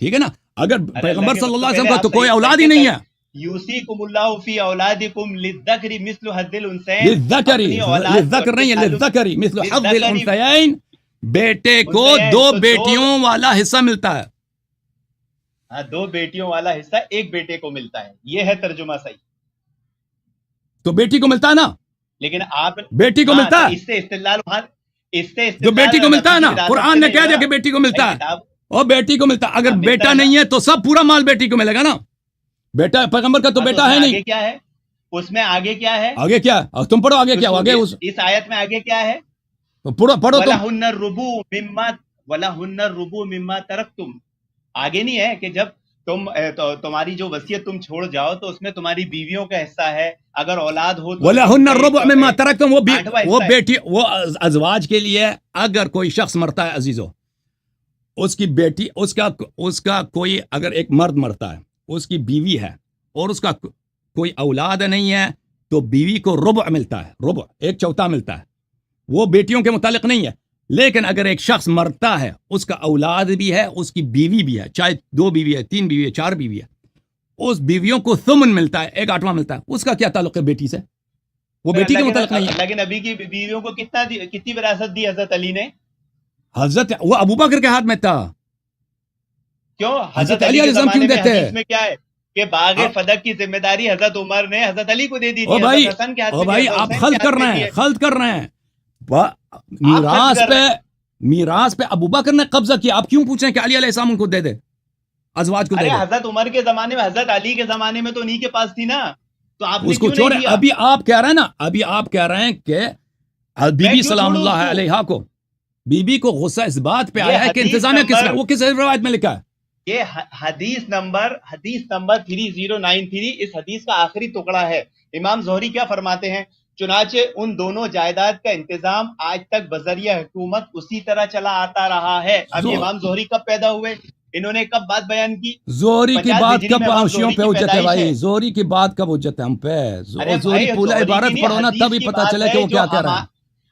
ٹھیک ہے نا. اگر پیغمبر صلی اللہ علیہ وسلم کا تو کوئی اولاد ہی نہیں ہے. یوصیکم اللہ فی اولادکم للذکر مثل حظ الانثیین, للذکر نہیں ہے, للذکر مثل حظ الانثیین, بیٹے کو 2 بیٹیوں والا حصہ ملتا ہے. ہاں 2 بیٹیوں والا حصہ 1 بیٹے کو ملتا ہے, یہ ہے ترجمہ صحیح. تو بیٹی کو ملتا ہے نا, لیکن آپ بیٹی کو ملتا ہے, اس سے استدلال جو بیٹی کو ملتا ہے نا, قرآن نے کہہ دیا کہ بیٹی کو ملتا ہے, اور بیٹی کو ملتا ہے. اگر بیٹا نہیں ہے تو سب پورا مال بیٹی کو ملے گا نا. بیٹا پیغمبر کا تو بیٹا ہے نہیں. کیا ہے اس میں آگے کیا ہے, آگے کیا ہے, تم پڑھو آگے کیا آگے اس آیت میں آگے کیا ہے, پڑھو وَلَهُنَّ الرُّبُوُ مِمَّا تَرَكْتُمْ. آگے نہیں ہے کہ جب تمہاری جو وصیت تم چھوڑ جاؤ تو اس میں تمہاری بیویوں کا حصہ ہے, اگر اولاد ہو تو وَلَهُنَّ الرُّبُعُ مِمَّا تَرَكْتُمْ, وہ بیٹی, وہ ازواج کے لیے اگر کوئی شخص مرتا ہے عزیزو, اس کی بیٹی, اس کا کوئی اگر ایک مرد مرتا ہے, اس کی بیوی ہے اور اس کا کوئی اولاد نہیں ہے, تو بیوی کو ربع ملتا ہے, ربع 1/4 ملتا ہے. وہ بیٹیوں کے متعلق نہیں ہے. لیکن اگر ایک شخص مرتا ہے, اس کا اولاد بھی ہے, اس کی بیوی بھی ہے, چاہے 2 بیوی ہے, 3 بیوی ہے, 4 بیوی ہے, اس بیویوں کو ثمن ملتا ہے, 1/8 ملتا ہے. اس کا کیا تعلق ہے بیٹی سے؟ وہ بیٹی کے متعلق نہیں ہے. لیکن نبی کی بیویوں کو کتنی وراثت دی حضرت علی نے؟ حضرت وہ ابو بکر کے ہاتھ میں تھا. کیوں حضرت علی کے زمانے میں حدیث میں کیا ہے کہ باغ فدق کی ذمہ داری حضرت عمر نے حضرت علی کو دے دی تھی. او بھائی آپ خلط کر رہے ہیں. میراث پہ ابو بکر نے قبضہ کیا. آپ کیوں پوچھ رہے ہیں کہ علی علیہ السلام ان کو دے دے, ازواج کو دے دے؟ حضرت عمر کے زمانے میں, حضرت علی کے زمانے میں تو انہی کے پاس تھی نا, تو آپ اس کو چھوڑے. ابھی آپ کہہ رہے ہیں کہ بی بی سلام اللہ علیہا کو, بی بی کو غصہ اس بات پہ آیا ہے کہ انتظامیہ کس میں, وہ کس روایت میں لکھا ہے؟ یہ حدیث نمبر 3093, اس حدیث کا آخری ٹکڑا ہے. امام زہری کیا فرماتے ہیں, چنانچہ ان دونوں جائیداد کا انتظام آج تک بذریعہ حکومت اسی طرح چلا آتا رہا ہے. اب امام زہری کب پیدا ہوئے, انہوں نے کب بات بیان کی؟ زہری کی بات کب حوثیوں پہ حجت ہے بھائی؟ زہری کی بات کب حجت ہے ہم پہ؟ زہری پورا عبارت پڑھو نا تب ہی پتہ چلے کہ وہ کیا کہہ رہا ہے.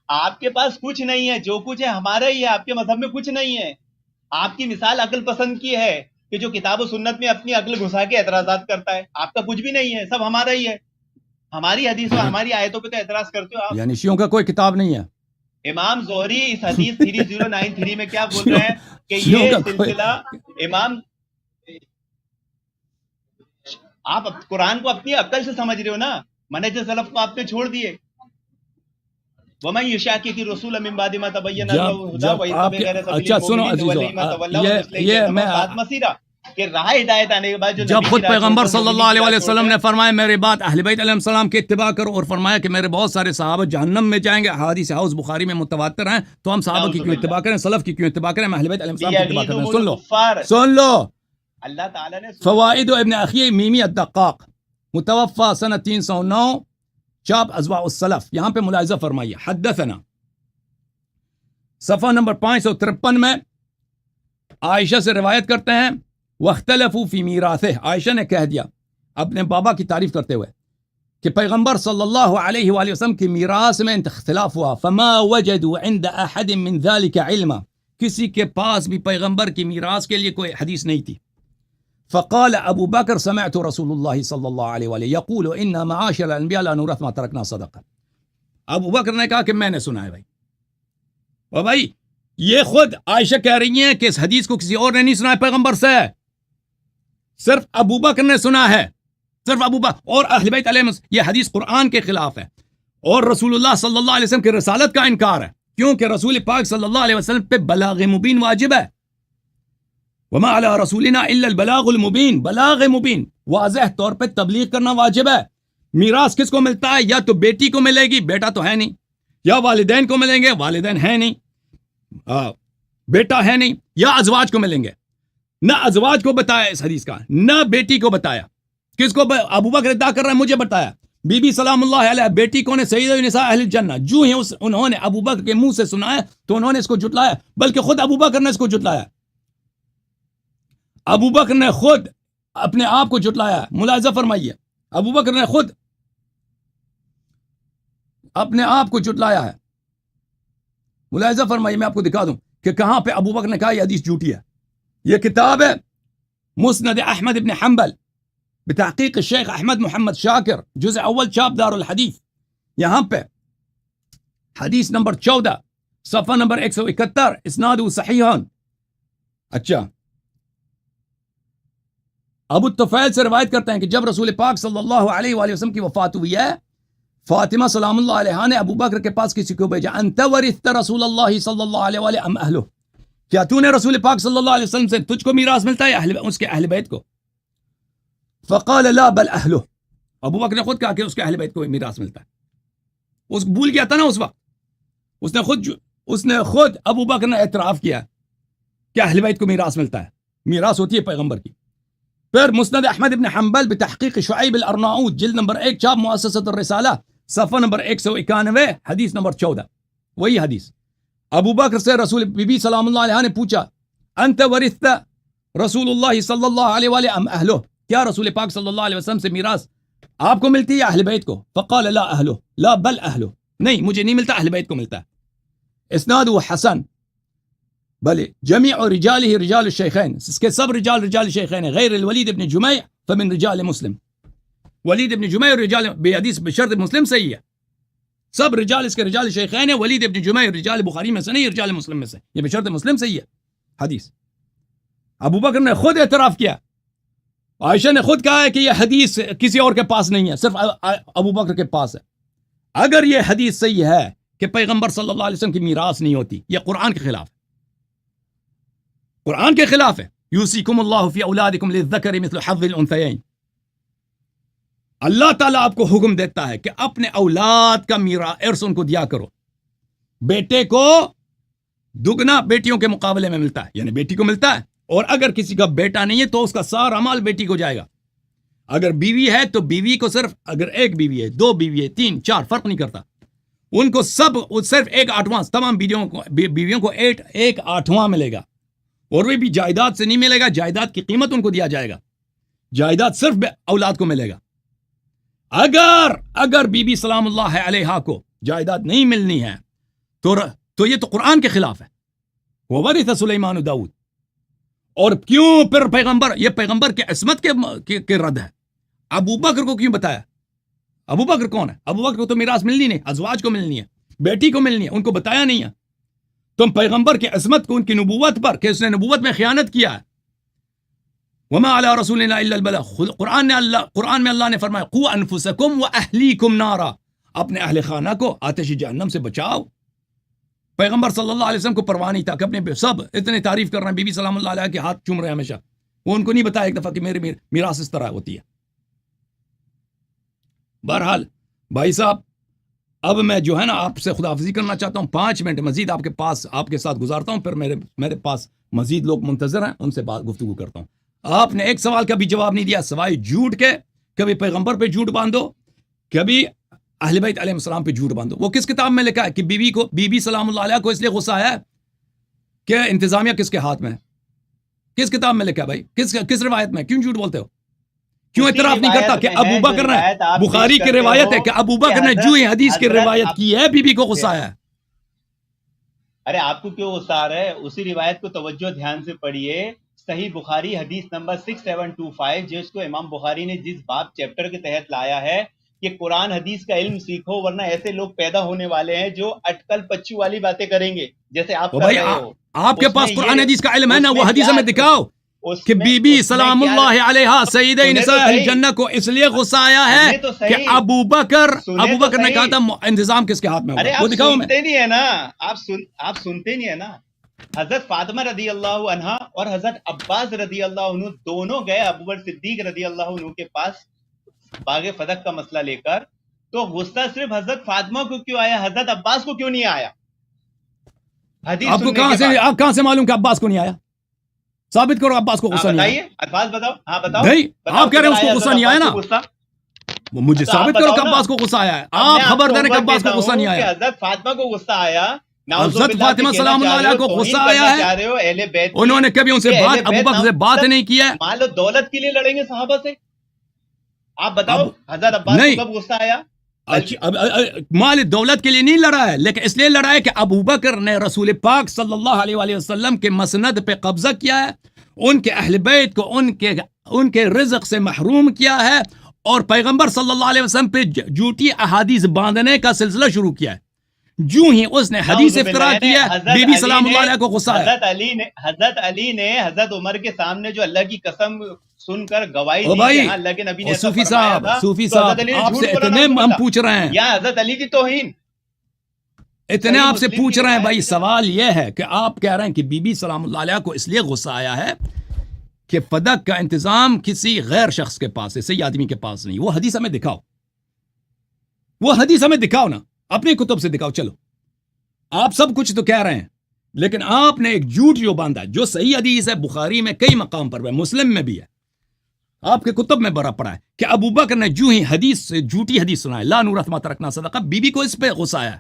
آپ کے پاس کچھ نہیں ہے, جو کچھ ہے ہمارا ہی ہے, آپ کے مذہب میں کچھ نہیں ہے. آپ کی مثال عقل پسند کی ہے کہ جو کتاب و سنت میں اپنی عقل گھسا کے اعتراضات کرتا ہے. آپ کا کچھ بھی نہیں ہے, سب ہمارا ہی ہے. ہماری حدیث اور ہماری آیتوں پہ تو اعتراض کرتے ہو آپ. یعنی شیعوں کا کوئی کتاب نہیں ہے. امام زہری اس حدیث 3093 میں کیا بول رہے ہیں کہ یہ سلسلہ امام, آپ قرآن کو اپنی عقل سے سمجھ رہے ہو نا, منہج سلف کو آپ نے چھوڑ دیے. وَمَن يُشَاقِقِ الرَّسُولَ مِن بَعْدِ مَا تَبَيَّنَ لَهُ الْهُدَىٰ وَيَتَّبِعْ غَيْرَ سَبِيلِ الْمُؤْمِنِينَ نُوَلِّهِ مَا تَوَلَّىٰ وَنُصْلِهِ جَهَنَّمَ وَسَاءَتْ مَصِيرًا. کہ راہ ہدایت آنے کے بعد جب خود پیغمبر صلی اللہ علیہ وسلم نے فرمایا میرے بعد اہل بیت علیہ السلام کی اتباع کرو, اور فرمایا کہ میرے بہت سارے صحابہ جہنم میں جائیں گے, حدیث حوض بخاری میں متواتر ہیں, تو ہم صحابہ کی کیوں اتباع کریں, سلف کی کیوں اتباع کریں, اہل بیت علیہ السلام کی اتباع کریں. سن لو اللہ تعالیٰ نے فوائد ابن اخی میمی الدقاق, متوفى سنہ 309, چاپ ازواء السلف. یہاں پہ ملاحظہ فرمائیے, حدثنا صفحہ نمبر 553 میں عائشہ سے روایت کرتے ہیں, واختلفوا فی میراثہ, عائشہ نے کہہ دیا اپنے بابا کی تعریف کرتے ہوئے کہ پیغمبر صلی اللہ علیہ وآلہ وسلم کی میراث میں اختلاف ہوا. فما وجدوا عند احد من ذلك علما, کسی کے پاس بھی پیغمبر کی میراث کے لیے کوئی حدیث نہیں تھی. فقال ابو بکر سمعت رسول اللہ صلی اللہ علیہ وآلہ یقول ان معاشر الانبیاء لا نورث ما ترکنا صدقہ. ابو بکر نے کہا کہ میں نے سنا ہے بھائی. اور بھائی یہ خود عائشہ کہہ رہی ہیں کہ اس حدیث کو کسی اور نے نہیں سنا ہے پیغمبر سے, صرف ابو بکر نے سنا ہے, صرف ابو بکر. اور اہل بیت علیہ السلام, یہ حدیث قرآن کے خلاف ہے اور رسول اللہ صلی اللہ علیہ وسلم کی رسالت کا انکار ہے, کیونکہ رسول پاک صلی اللہ علیہ وسلم پہ بلاغ مبین واجب ہے. وما علی رسولنا الا البلاغ المبین, بلاغ مبین واضح طور پہ تبلیغ کرنا واجب ہے. میراث کس کو ملتا ہے؟ یا تو بیٹی کو ملے گی, بیٹا تو ہے نہیں, یا والدین کو ملیں گے, والدین ہیں نہیں, بیٹا ہے نہیں, یا ازواج کو ملیں گے. نہ ازواج کو بتایا اس حدیث کا, نہ بیٹی کو بتایا. کس کو ابو بکر ادعا کر رہا ہے مجھے بتایا. بی بی سلام اللہ علیہ بیٹی کون ہے؟ سید النساء اہل الجنہ. جو ہی انہوں نے ابو بکر کے منہ سے سنا ہے تو انہوں نے اس کو جھٹلایا, بلکہ خود ابو بکر نے اس کو جھٹلایا. ابو بکر نے خود اپنے آپ کو جھٹلایا. ملاحظہ فرمائیے, ابو بکر نے خود اپنے آپ کو جھٹلایا ہے. ملاحظہ فرمائیے, میں آپ کو دکھا دوں کہ کہاں پہ ابو بکر نے کہا یہ حدیث جھوٹی ہے. یہ کتاب ہے مسند احمد ابن حنبل بتحقیق الشیخ احمد محمد شاکر, جزء اول چاپ دار الحدیث. یہاں پہ حدیث نمبر 14 صفحہ نمبر 171, اسناد صحیحان. اچھا, ابو الطفیل سے روایت کرتے ہیں کہ جب رسول پاک صلی اللہ علیہ وآلہ وسلم کی وفات ہوئی ہے, فاطمہ سلام اللہ علیہا نے ابو بکر کے پاس کسی کو بھیجا, انت ورثت رسول اللہ صلی اللہ علیہ وآلہ ام اہلہ, کیا تو نے رسول پاک صلی اللہ علیہ وسلم سے تجھ کو میراث ملتا ہے اس کے اہل بیت کو؟ فقال لا بل اہلہ, ابو بکر نے خود کہا کہ اس کے اہل بیت کو میراث ملتا ہے. اس بھول گیا تھا نا اس وقت, اس نے خود ابو بکر نے اعتراف کیا کہ اہل بیت کو میراث ملتا ہے, میراث ہوتی ہے پیغمبر کی. پھر مسند احمد ابن حنبل بتحقیق شعیب الارناؤوط, جلد نمبر 1 چاپ مؤسسۃ الرسالہ, صفحہ نمبر 191, حدیث نمبر 14. وہی حدیث. ابو بکر سے رسول بی بی سلام اللہ علیہ نے پوچھا, انت ورثت رسول اللہ صلی اللہ علیہ وآلہ ام اہلہ, کیا رسول پاک صلی اللہ علیہ وسلم سے میراث آپ کو ملتی ہے یا اہل بیت کو؟ فقال لا اہلہ لا بل اہلہ, نہیں مجھے نہیں ملتا, اہل بیت کو ملتا ہے. اسناد حسن, بل جميع رجاله رجال الشیخین, اس کے سب رجال الشیخین ہیں, غیر الولید ابن جمیع فمن رجال مسلم. ولید ابن جمیع رجال بحدیث بشرط مسلم صحیح ہے, سب رجال اس کے رجال شیخین ہیں. ولید ابن جمیع رجال بخاری میں سے نہیں, رجال مسلم میں سے, یہ بشرط مسلم صحیح ہے حدیث. ابو بکر نے خود اعتراف کیا, عائشہ نے خود کہا ہے کہ یہ حدیث کسی اور کے پاس نہیں ہے, صرف ابو بکر کے پاس ہے. اگر یہ حدیث صحیح ہے کہ پیغمبر صلی اللہ علیہ وسلم کی میراث نہیں ہوتی, یہ قرآن کے خلاف ہے, قرآن کے خلاف ہے. یوصیکم اللہ فی اولادکم للذکر مثل حظ الانثیین, اللہ تعالیٰ آپ کو حکم دیتا ہے کہ اپنے اولاد کا ارث ان کو دیا کرو. بیٹے کو دگنا بیٹیوں کے مقابلے میں ملتا ہے, یعنی بیٹی کو ملتا ہے, اور اگر کسی کا بیٹا نہیں ہے تو اس کا سارا مال بیٹی کو جائے گا. اگر بیوی ہے تو بیوی کو صرف, اگر ایک بیوی ہے, 2 بیوی ہے, 3 4 فرق نہیں کرتا, ان کو صرف 1/8 تمام بیویوں کو 1/8 ملے گا. اور وہ بھی جائیداد سے نہیں ملے گا, جائیداد کی قیمت ان کو دیا جائے گا, جائیداد صرف اولاد کو ملے گا. اگر بی بی سلام اللہ علیہا کو جائیداد نہیں ملنی ہے تو یہ تو قرآن کے خلاف ہے. وورث سلیمان داؤد, اور کیوں پھر یہ پیغمبر کے عصمت کے رد ہے. ابو بکر کو کیوں بتایا؟ ابو بکر کون ہے؟ ابو بکر کو تو میراث ملنی نہیں, ازواج کو ملنی ہے, بیٹی کو ملنی ہے, ان کو بتایا نہیں ہے. تم پیغمبر کی عصمت کو, ان کی نبوت پر, کہ اس نے نبوت میں خیانت کیا ہے. وما علی رسولنا الا البلاغ, قرآن میں اللہ نے فرمایا قوا انفسکم واہلیکم نارا, اپنے اہل خانہ کو آتش جہنم سے بچاؤ. پیغمبر صلی اللہ علیہ وسلم کو پرواہ نہیں تھا کہ اپنے سب اتنے تعریف کر رہے ہیں, بی بی سلام اللہ علیہ کے ہاتھ چوم رہے ہیں ہمیشہ, وہ ان کو نہیں بتایا ایک دفعہ کہ میری میراث اس طرح ہوتی ہے. بہرحال بھائی صاحب, اب میں جو ہے نا آپ سے خداحافظی کرنا چاہتا ہوں, 5 منٹ مزید آپ کے ساتھ گزارتا ہوں, پھر میرے پاس مزید لوگ منتظر ہیں, ان سے گفتگو کرتا ہوں. آپ نے ایک سوال کا بھی جواب نہیں دیا سوائے جھوٹ کے. کبھی پیغمبر پہ جھوٹ باندھو, کبھی اہل بیت علیہ السلام پہ جھوٹ باندھو. وہ کس کتاب میں لکھا ہے کہ بی بی سلام اللہ علیہ کو اس لیے غصہ آیا کہ انتظامیہ کس کے ہاتھ میں ہے؟ کس کتاب میں لکھا ہے بھائی؟ کس روایت میں؟ کیوں جھوٹ بولتے ہو؟ کیوں اعتراف نہیں کرتا کہ ابو بکر نے, بخاری کی روایت ہے کہ ابو بکر نے جو ہی حدیث کی روایت کی ہے بی بی کو غصہ آیا ہے. ارے آپ کو کیوں غصہ آ رہا ہے؟ اسی روایت کو توجہ دھیان سے پڑھیے. صحیح بخاری حدیث نمبر 6725, جس کو امام بخاری نے جس باب چیپٹر کے تحت لایا ہے کہ قرآن حدیث کا علم سیکھو, ورنہ ایسے لوگ پیدا ہونے والے ہیں جو اٹکل پچو والی باتیں کریں گے جیسے آپ کر رہے ہو. آپ کے پاس قرآن حدیث کا علم ہے نا, وہ حدیث میں دکھاؤ کہ بی بی سلام اللہ علیہا سیدہ نساء اہل جنہ کو اس لیے غصہ آیا ہے کہ ابو بکر نے کہا تھا انتظام کس کے ہاتھ میں ہوگا. وہ دکھاؤ. میں سنتے نہیں ہے نا, آپ سنتے نہیں ہے نا. حضرت فاطمہ رضی اللہ عنہا اور حضرت عباس رضی اللہ عنہ دونوں گئے ابو بکر صدیق رضی اللہ عنہ کے پاس باغ فتح کا مسئلہ لے کر, تو غصہ صرف حضرت فاطمہ کو کیوں آیا, حضرت عباس کو کیوں نہیں آیا؟ آپ کو کہاں سے معلوم کہ عباس کو نہیں آیا؟ ثابت کرو عباس کو غصہ نہیں آیا. الفاظ بتاؤ. ہاں بتاؤ. نہیں, آپ کہہ رہے ہیں اس کو غصہ نہیں آیا نا, مجھے ثابت کرو کہ عباس کو غصہ آیا ہے. آپ خبر دے رہے کہ عباس کو غصہ نہیں آیا. حضرت فاطمہ کو غصہ آیا, حضرت فاطمہ سلام اللہ علیہ کو غصہ آیا ہے. انہوں نے کبھی ان سے ابو بکر سے بات نہیں کی ہے. مان لو دولت کے لیے لڑیں گے صحابہ سے, آپ بتاؤ حضرت عباس کو کب غصہ آیا؟ مال دولت کے لیے نہیں لڑا ہے، لیکن اس لیے لڑا ہے کہ ابو بکر نے رسول پاک صلی اللہ علیہ وآلہ وسلم کے مسند پہ قبضہ کیا ہے، ان کے اہل بیت کو ان کے رزق سے محروم کیا ہے، اور پیغمبر صلی اللہ علیہ وسلم پہ جھوٹی احادیث باندھنے کا سلسلہ شروع کیا ہے۔ جو ہی اس نے حدیث افترا کیا، بی بی سلام اللہ علیہ کو غصہ ہے۔ حضرت علی نے حضرت عمر کے سامنے جو اللہ کی قسم سن کر گواہی دی کہ اللہ کے نبی نے صوفی صاحب آپ سے اتنے ہم پوچھ رہے ہیں، یا حضرت علی کی توہین اتنے آپ سے پوچھ رہے ہیں بھائی، سوال یہ ہے کہ آپ کہہ رہے ہیں کہ بی بی سلام اللہ علیہ کو اس لیے غصہ آیا ہے کہ فدق کا انتظام کسی غیر شخص کے پاس ہے، صحیح آدمی کے پاس نہیں۔ وہ حدیث ہمیں دکھاؤ، وہ حدیث ہمیں دکھاؤ نا، اپنی کتب سے دکھاؤ۔ چلو آپ سب کچھ تو کہہ رہے ہیں، لیکن آپ نے ایک جھوٹ جو باندھا، جو صحیح حدیث ہے، بخاری میں کئی مقام پر ہے، مسلم میں بھی ہے، آپ کے کتب میں بڑا پڑا ہے کہ ابو بکر نے جو ہی حدیث سے جھوٹی حدیث سنائے، لا نورث ما ترکنا صدقہ، بی بی کو اس پہ غصہ آیا،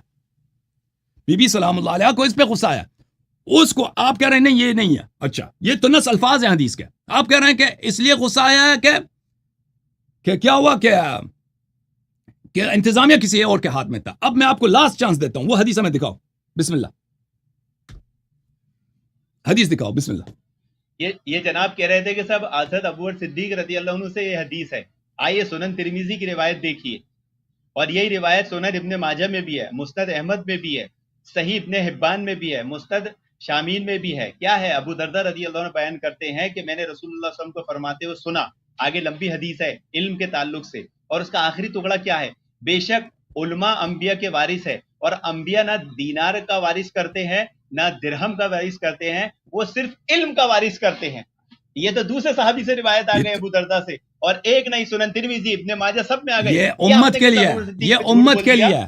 بی بی سلام اللہ علیہ کو اس پہ غصہ آیا، اس کو آپ کہہ رہے ہیں نہیں یہ نہیں ہے۔ اچھا، یہ تو نص الفاظ ہیں حدیث کے، آپ کہہ رہے ہیں کہ اس لیے غصہ آیا ہے کہ کیا ہوا کہ انتظامیہ کسی اور کے ہاتھ میں تھا۔ اب میں آپ کو لاسٹ چانس دیتا ہوں، وہ حدیث ہمیں دکھاؤ، بسم اللہ، حدیث دکھاؤ، بسم اللہ۔ یہ جناب کہہ رہے تھے کہ سب حضرت ابو بکر صدیق رضی اللہ عنہ سے یہ حدیث ہے۔ آئیے سنن ترمذی کی روایت دیکھیے، اور یہی روایت سنن ابن ماجہ میں بھی ہے، مسند احمد میں بھی ہے، صحیح ابن حبان میں بھی ہے، مسند شامین میں بھی ہے۔ کیا ہے؟ ابو دردہ رضی اللہ عنہ بیان کرتے ہیں کہ میں نے رسول اللہ صلی اللہ علیہ وسلم کو فرماتے ہوئے سنا، آگے لمبی حدیث ہے علم کے تعلق سے، اور اس کا آخری ٹکڑا کیا ہے؟ بے شک علماء انبیاء کے وارث ہے، اور انبیاء نہ دینار کا وارث کرتے ہیں نہ درہم کا وارث کرتے ہیں، وہ صرف علم کا وارث کرتے ہیں۔ یہ تو دوسرے صحابی سے روایت آ گئے ابو دردہ سے، اور ایک نہیں، سنن ترمذی، ابن ماجہ سب میں آ گئے۔ یہ امت کے لیے، یہ امت کے لیے،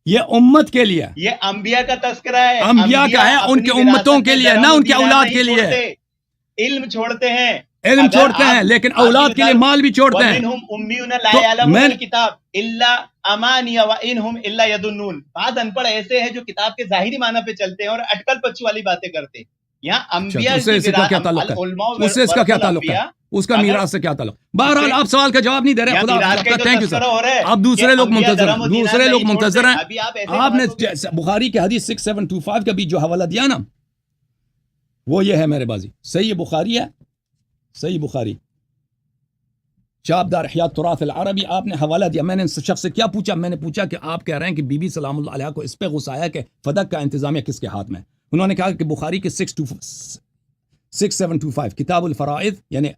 یہ امت کے لیے، یہ انبیاء کا تذکرہ ہے، انبیاء کا ہے، ان کے امتوں کے لیے، نہ ان کی اولاد کے لیے۔ علم چھوڑتے ہیں، علم چھوڑتے ہیں، لیکن اولاد کے لیے مال بھی چھوڑتے ہیں۔ وَمِنْهُمْ أُمِّيُّونَ لَا يَعْلَمُونَ الْكِتَابَ إِلَّا أَمَانِيَ وَإِنْهُمْ إِلَّا يَظُنُّونَ۔ بعض ان پڑھ ایسے ہیں جو کتاب کے ظاہری معنی پہ چلتے ہیں اور اٹکل پچی والی باتیں کرتے ہیں۔ یہاں انبیاء اس سے کیا تعلق ہے؟ اس سے اس کا کیا تعلق ہے؟ اس کا میراث سے کیا تعلق؟ بہرحال آپ سوال کا جواب نہیں دے رہے، خدا آپ کا تھینک یو سر۔ آپ دوسرے لوگ منتظر ہیں، دوسرے لوگ منتظر ہیں۔ آپ نے بخاری کے حدیث 6725 کا بھی جو حوالہ دیا نا، وہ یہ ہے میرے بازی، صحیح بخاری ہے، صحیح بخاری، چابدار احیاء تراث العربی، آپ نے حوالہ دیا۔ میں نے اس شخص سے کیا پوچھا؟ میں نے پوچھا کہ آپ کہہ رہے ہیں کہ بی بی سلام اللہ علیہ کو اس پہ غصہ آیا کہ فدق کا انتظامیہ کس کے ہاتھ میں؟ انہوں نے کہا کہ بخاری کے 6725 کتاب الفرائض، یعنی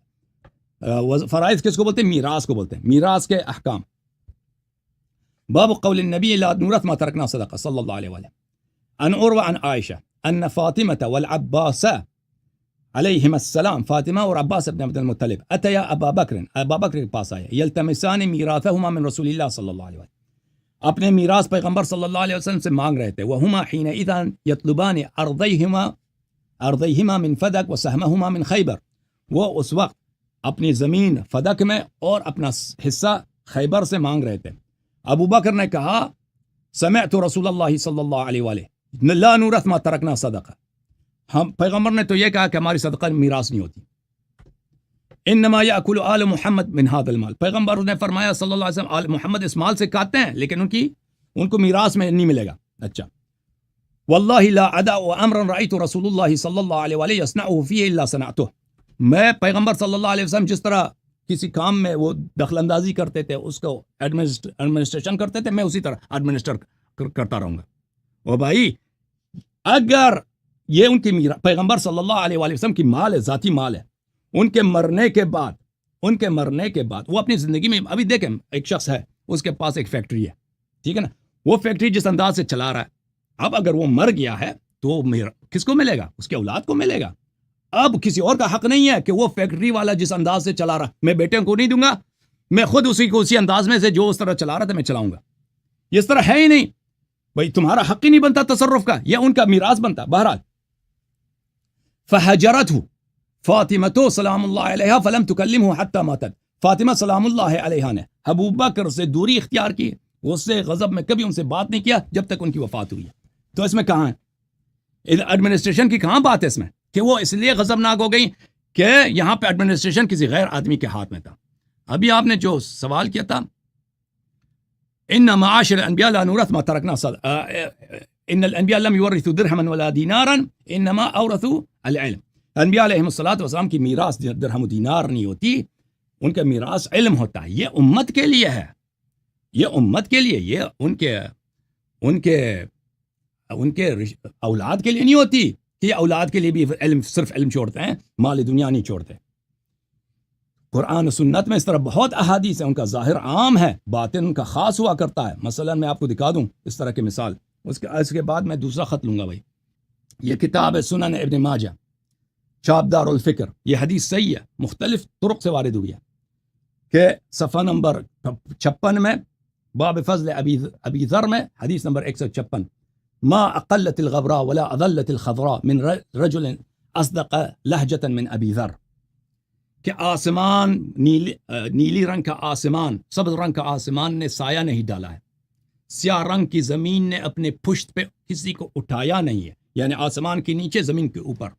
فرائض کس کو بولتے ہیں؟ میراث کو بولتے ہیں، میراث کے احکام، باب قول النبی لا نورث ما ترکنا صدقہ صلی اللہ علیہ وآلہ، عن عروہ عن عائشہ ان فاطمہ والعباس علیہم السلام، فاطمہ اور عباس ابن عبد المطلب، اتیا ابا بکر، ابا بکر کے پاس آئے، یلتمسان میراثہما من رسول اللہ صلی اللہ علیہ وآلہ، اپنے میراث پیغمبر صلی اللہ علیہ وسلم سے مانگ رہے تھے، وہما حینئذ یطلبان ارضیہما من فدک وسہمہما من خیبر، وہ اس وقت اپنی زمین فدک میں اور اپنا حصہ خیبر سے مانگ رہے تھے۔ ابو بکر نے کہا سمعت رسول اللہ صلی اللہ علیہ وآلہ لا نورث ما ترکنا صدقہ، ہم پیغمبر نے تو یہ کہا کہ ہماری صدقہ میراث نہیں ہوتی، انما یاکل آل محمد من هذا المال، پیغمبر نے فرمایا صلی اللہ علیہ وسلم آل محمد اس مال سے کھاتے ہیں لیکن ان کو میراث میں نہیں ملے گا۔ اچھا، واللہ لا ادع امرا رأیت رسول اللہ صلی اللہ علیہ وآلہ یصنعه فیہ الا صنعته، میں پیغمبر صلی اللہ علیہ وسلم جس طرح کسی کام میں وہ دخل اندازی کرتے تھے، اس کو ایڈمنسٹریشن کرتے تھے، میں اسی طرح ایڈمنسٹر کرتا رہوں گا۔ اور بھائی اگر یہ ان کی پیغمبر صلی اللہ علیہ وآلہ وسلم کی مال ہے، ذاتی مال ہے، ان کے مرنے کے بعد وہ اپنی زندگی میں، ابھی دیکھیں ایک شخص ہے، اس کے پاس ایک فیکٹری ہے، ٹھیک ہے نا، وہ فیکٹری جس انداز سے چلا رہا ہے، اب اگر وہ مر گیا ہے تو کس کو ملے گا؟ اس کے اولاد کو ملے گا۔ اب کسی اور کا حق نہیں ہے کہ وہ فیکٹری والا جس انداز سے چلا رہا میں بیٹے کو نہیں دوں گا، میں خود اسی کو اسی انداز میں سے جو اس طرح چلا رہا تھا میں چلاؤں گا، یہ اس طرح ہے ہی نہیں بھائی، تمہارا حق ہی نہیں بنتا تصرف کا، یہ ان کا میراث بنتا۔ بہرحال فہجرتہ فاطمہ سلام اللہ علیہ فلم تکلمہ حتی ماتت، فاطمہ سلام اللہ علیہ نے ابو بکر سے دوری اختیار کی، اس سے غضب میں کبھی ان سے بات نہیں کیا جب تک ان کی وفات ہوئی ہے۔ تو اس میں کہاں ہے ایڈمنسٹریشن کی، کہاں بات ہے اس میں کہ وہ اس لیے غضبناک ہو گئی کہ یہاں پہ ایڈمنسٹریشن کسی غیر آدمی کے ہاتھ میں تھا۔ ابھی آپ نے جو سوال کیا تھا إن معاشر الأنبياء لا نورث ما تركنا إن الأنبياء لم يورثوا درهما ولا دينارا إنما أورثوا العلم. انبیاء علیہ الصلوۃ والسلام کی میراث درہم و دینار نہیں ہوتی، ان کا میراث علم ہوتا ہے. یہ امت کے لیے ہے، یہ امت کے لیے، یہ ان کے اولاد کے لیے نہیں ہوتی کہ یہ اولاد کے لیے بھی علم، صرف علم چھوڑتے ہیں، مال دنیا نہیں چھوڑتے. قرآن و سنت میں اس طرح بہت احادیث ہیں، ان کا ظاہر عام ہے، باطن ان کا خاص ہوا کرتا ہے. مثلا میں آپ کو دکھا دوں اس طرح کی مثال، اس کے بعد میں دوسرا خط لوں گا. بھائی یہ کتاب ہے سنن ابن ماجہ، چاپ دار الفکر. یہ حدیث صحیح ہے، مختلف طرق سے وارد ہوئی ہے کہ صفحہ نمبر 56 میں باب فضل ابی ذر میں حدیث نمبر 156، ما اقلت الغبراء ولا اضلت الخضراء من رجل اصدق لہجة من ابی ذر، کہ آسمان نیلی رنگ کا آسمان، سبز رنگ کا آسمان نے سایہ نہیں ڈالا ہے، سیاہ رنگ کی زمین نے اپنے پشت پہ کسی کو اٹھایا نہیں ہے، یعنی آسمان کے نیچے زمین کے اوپر.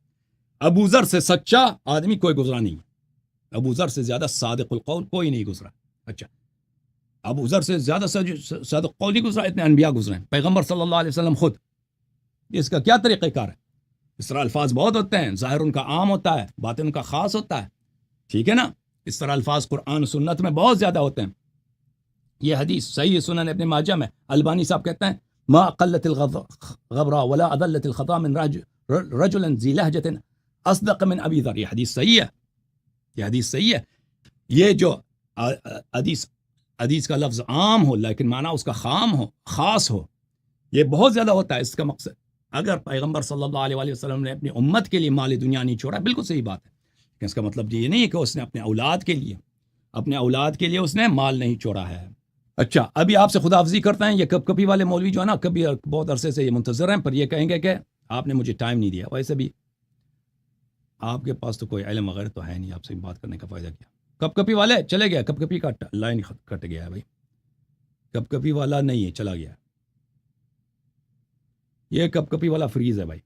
ابو ذر سے سچا آدمی کوئی گزرا نہیں، ابو ذر سے زیادہ صادق القول کوئی نہیں گزرا. اچھا، ابو ذر سے زیادہ صادق قول نہیں گزرا، اتنے انبیاء گزرے ہیں، پیغمبر صلی اللہ علیہ وسلم خود. اس کا کیا طریقہ کار ہے؟ اس طرح الفاظ بہت ہوتے ہیں، ظاہر ان کا عام ہوتا ہے، باطن ان کا خاص ہوتا ہے، ٹھیک ہے نا. اس طرح الفاظ قرآن و سنت میں بہت زیادہ ہوتے ہیں. یہ حدیث صحیح سنن ابن ماجہ میں البانی صاحب کہتے ہیں ما اقلت الغبراء ولا اضلت الخطا من رجل ذی لہجة اصدق من ابی ذر. یہ حدیث صحیح ہے، یہ حدیث صحیح ہے. یہ جو حدیث کا لفظ عام ہو لیکن معنی اس کا خام ہو، خاص ہو، یہ بہت زیادہ ہوتا ہے. اس کا مقصد اگر پیغمبر صلی اللہ علیہ وسلم نے اپنی امت کے لیے مال دنیا نہیں چھوڑا، بالکل صحیح بات ہے، لیکن اس کا مطلب یہ نہیں ہے کہ اس نے اپنے اولاد کے لیے اس نے مال نہیں چھوڑا ہے. اچھا، ابھی آپ سے خدا حافظی کرتے ہیں. یہ کبھی والے مولوی جو ہے نا، کبھی بہت عرصے سے یہ منتظر ہیں، پر یہ کہیں گے کہ آپ نے مجھے ٹائم نہیں دیا. ویسے بھی آپ کے پاس تو کوئی علم وغیرہ تو ہے نہیں، آپ سے بات کرنے کا فائدہ کیا. کبھی والے چلے گیا، کبھی کا لائن کٹ گیا ہے بھائی، کبھی والا نہیں ہے، چلا گیا. یہ کبھی والا فریز ہے بھائی.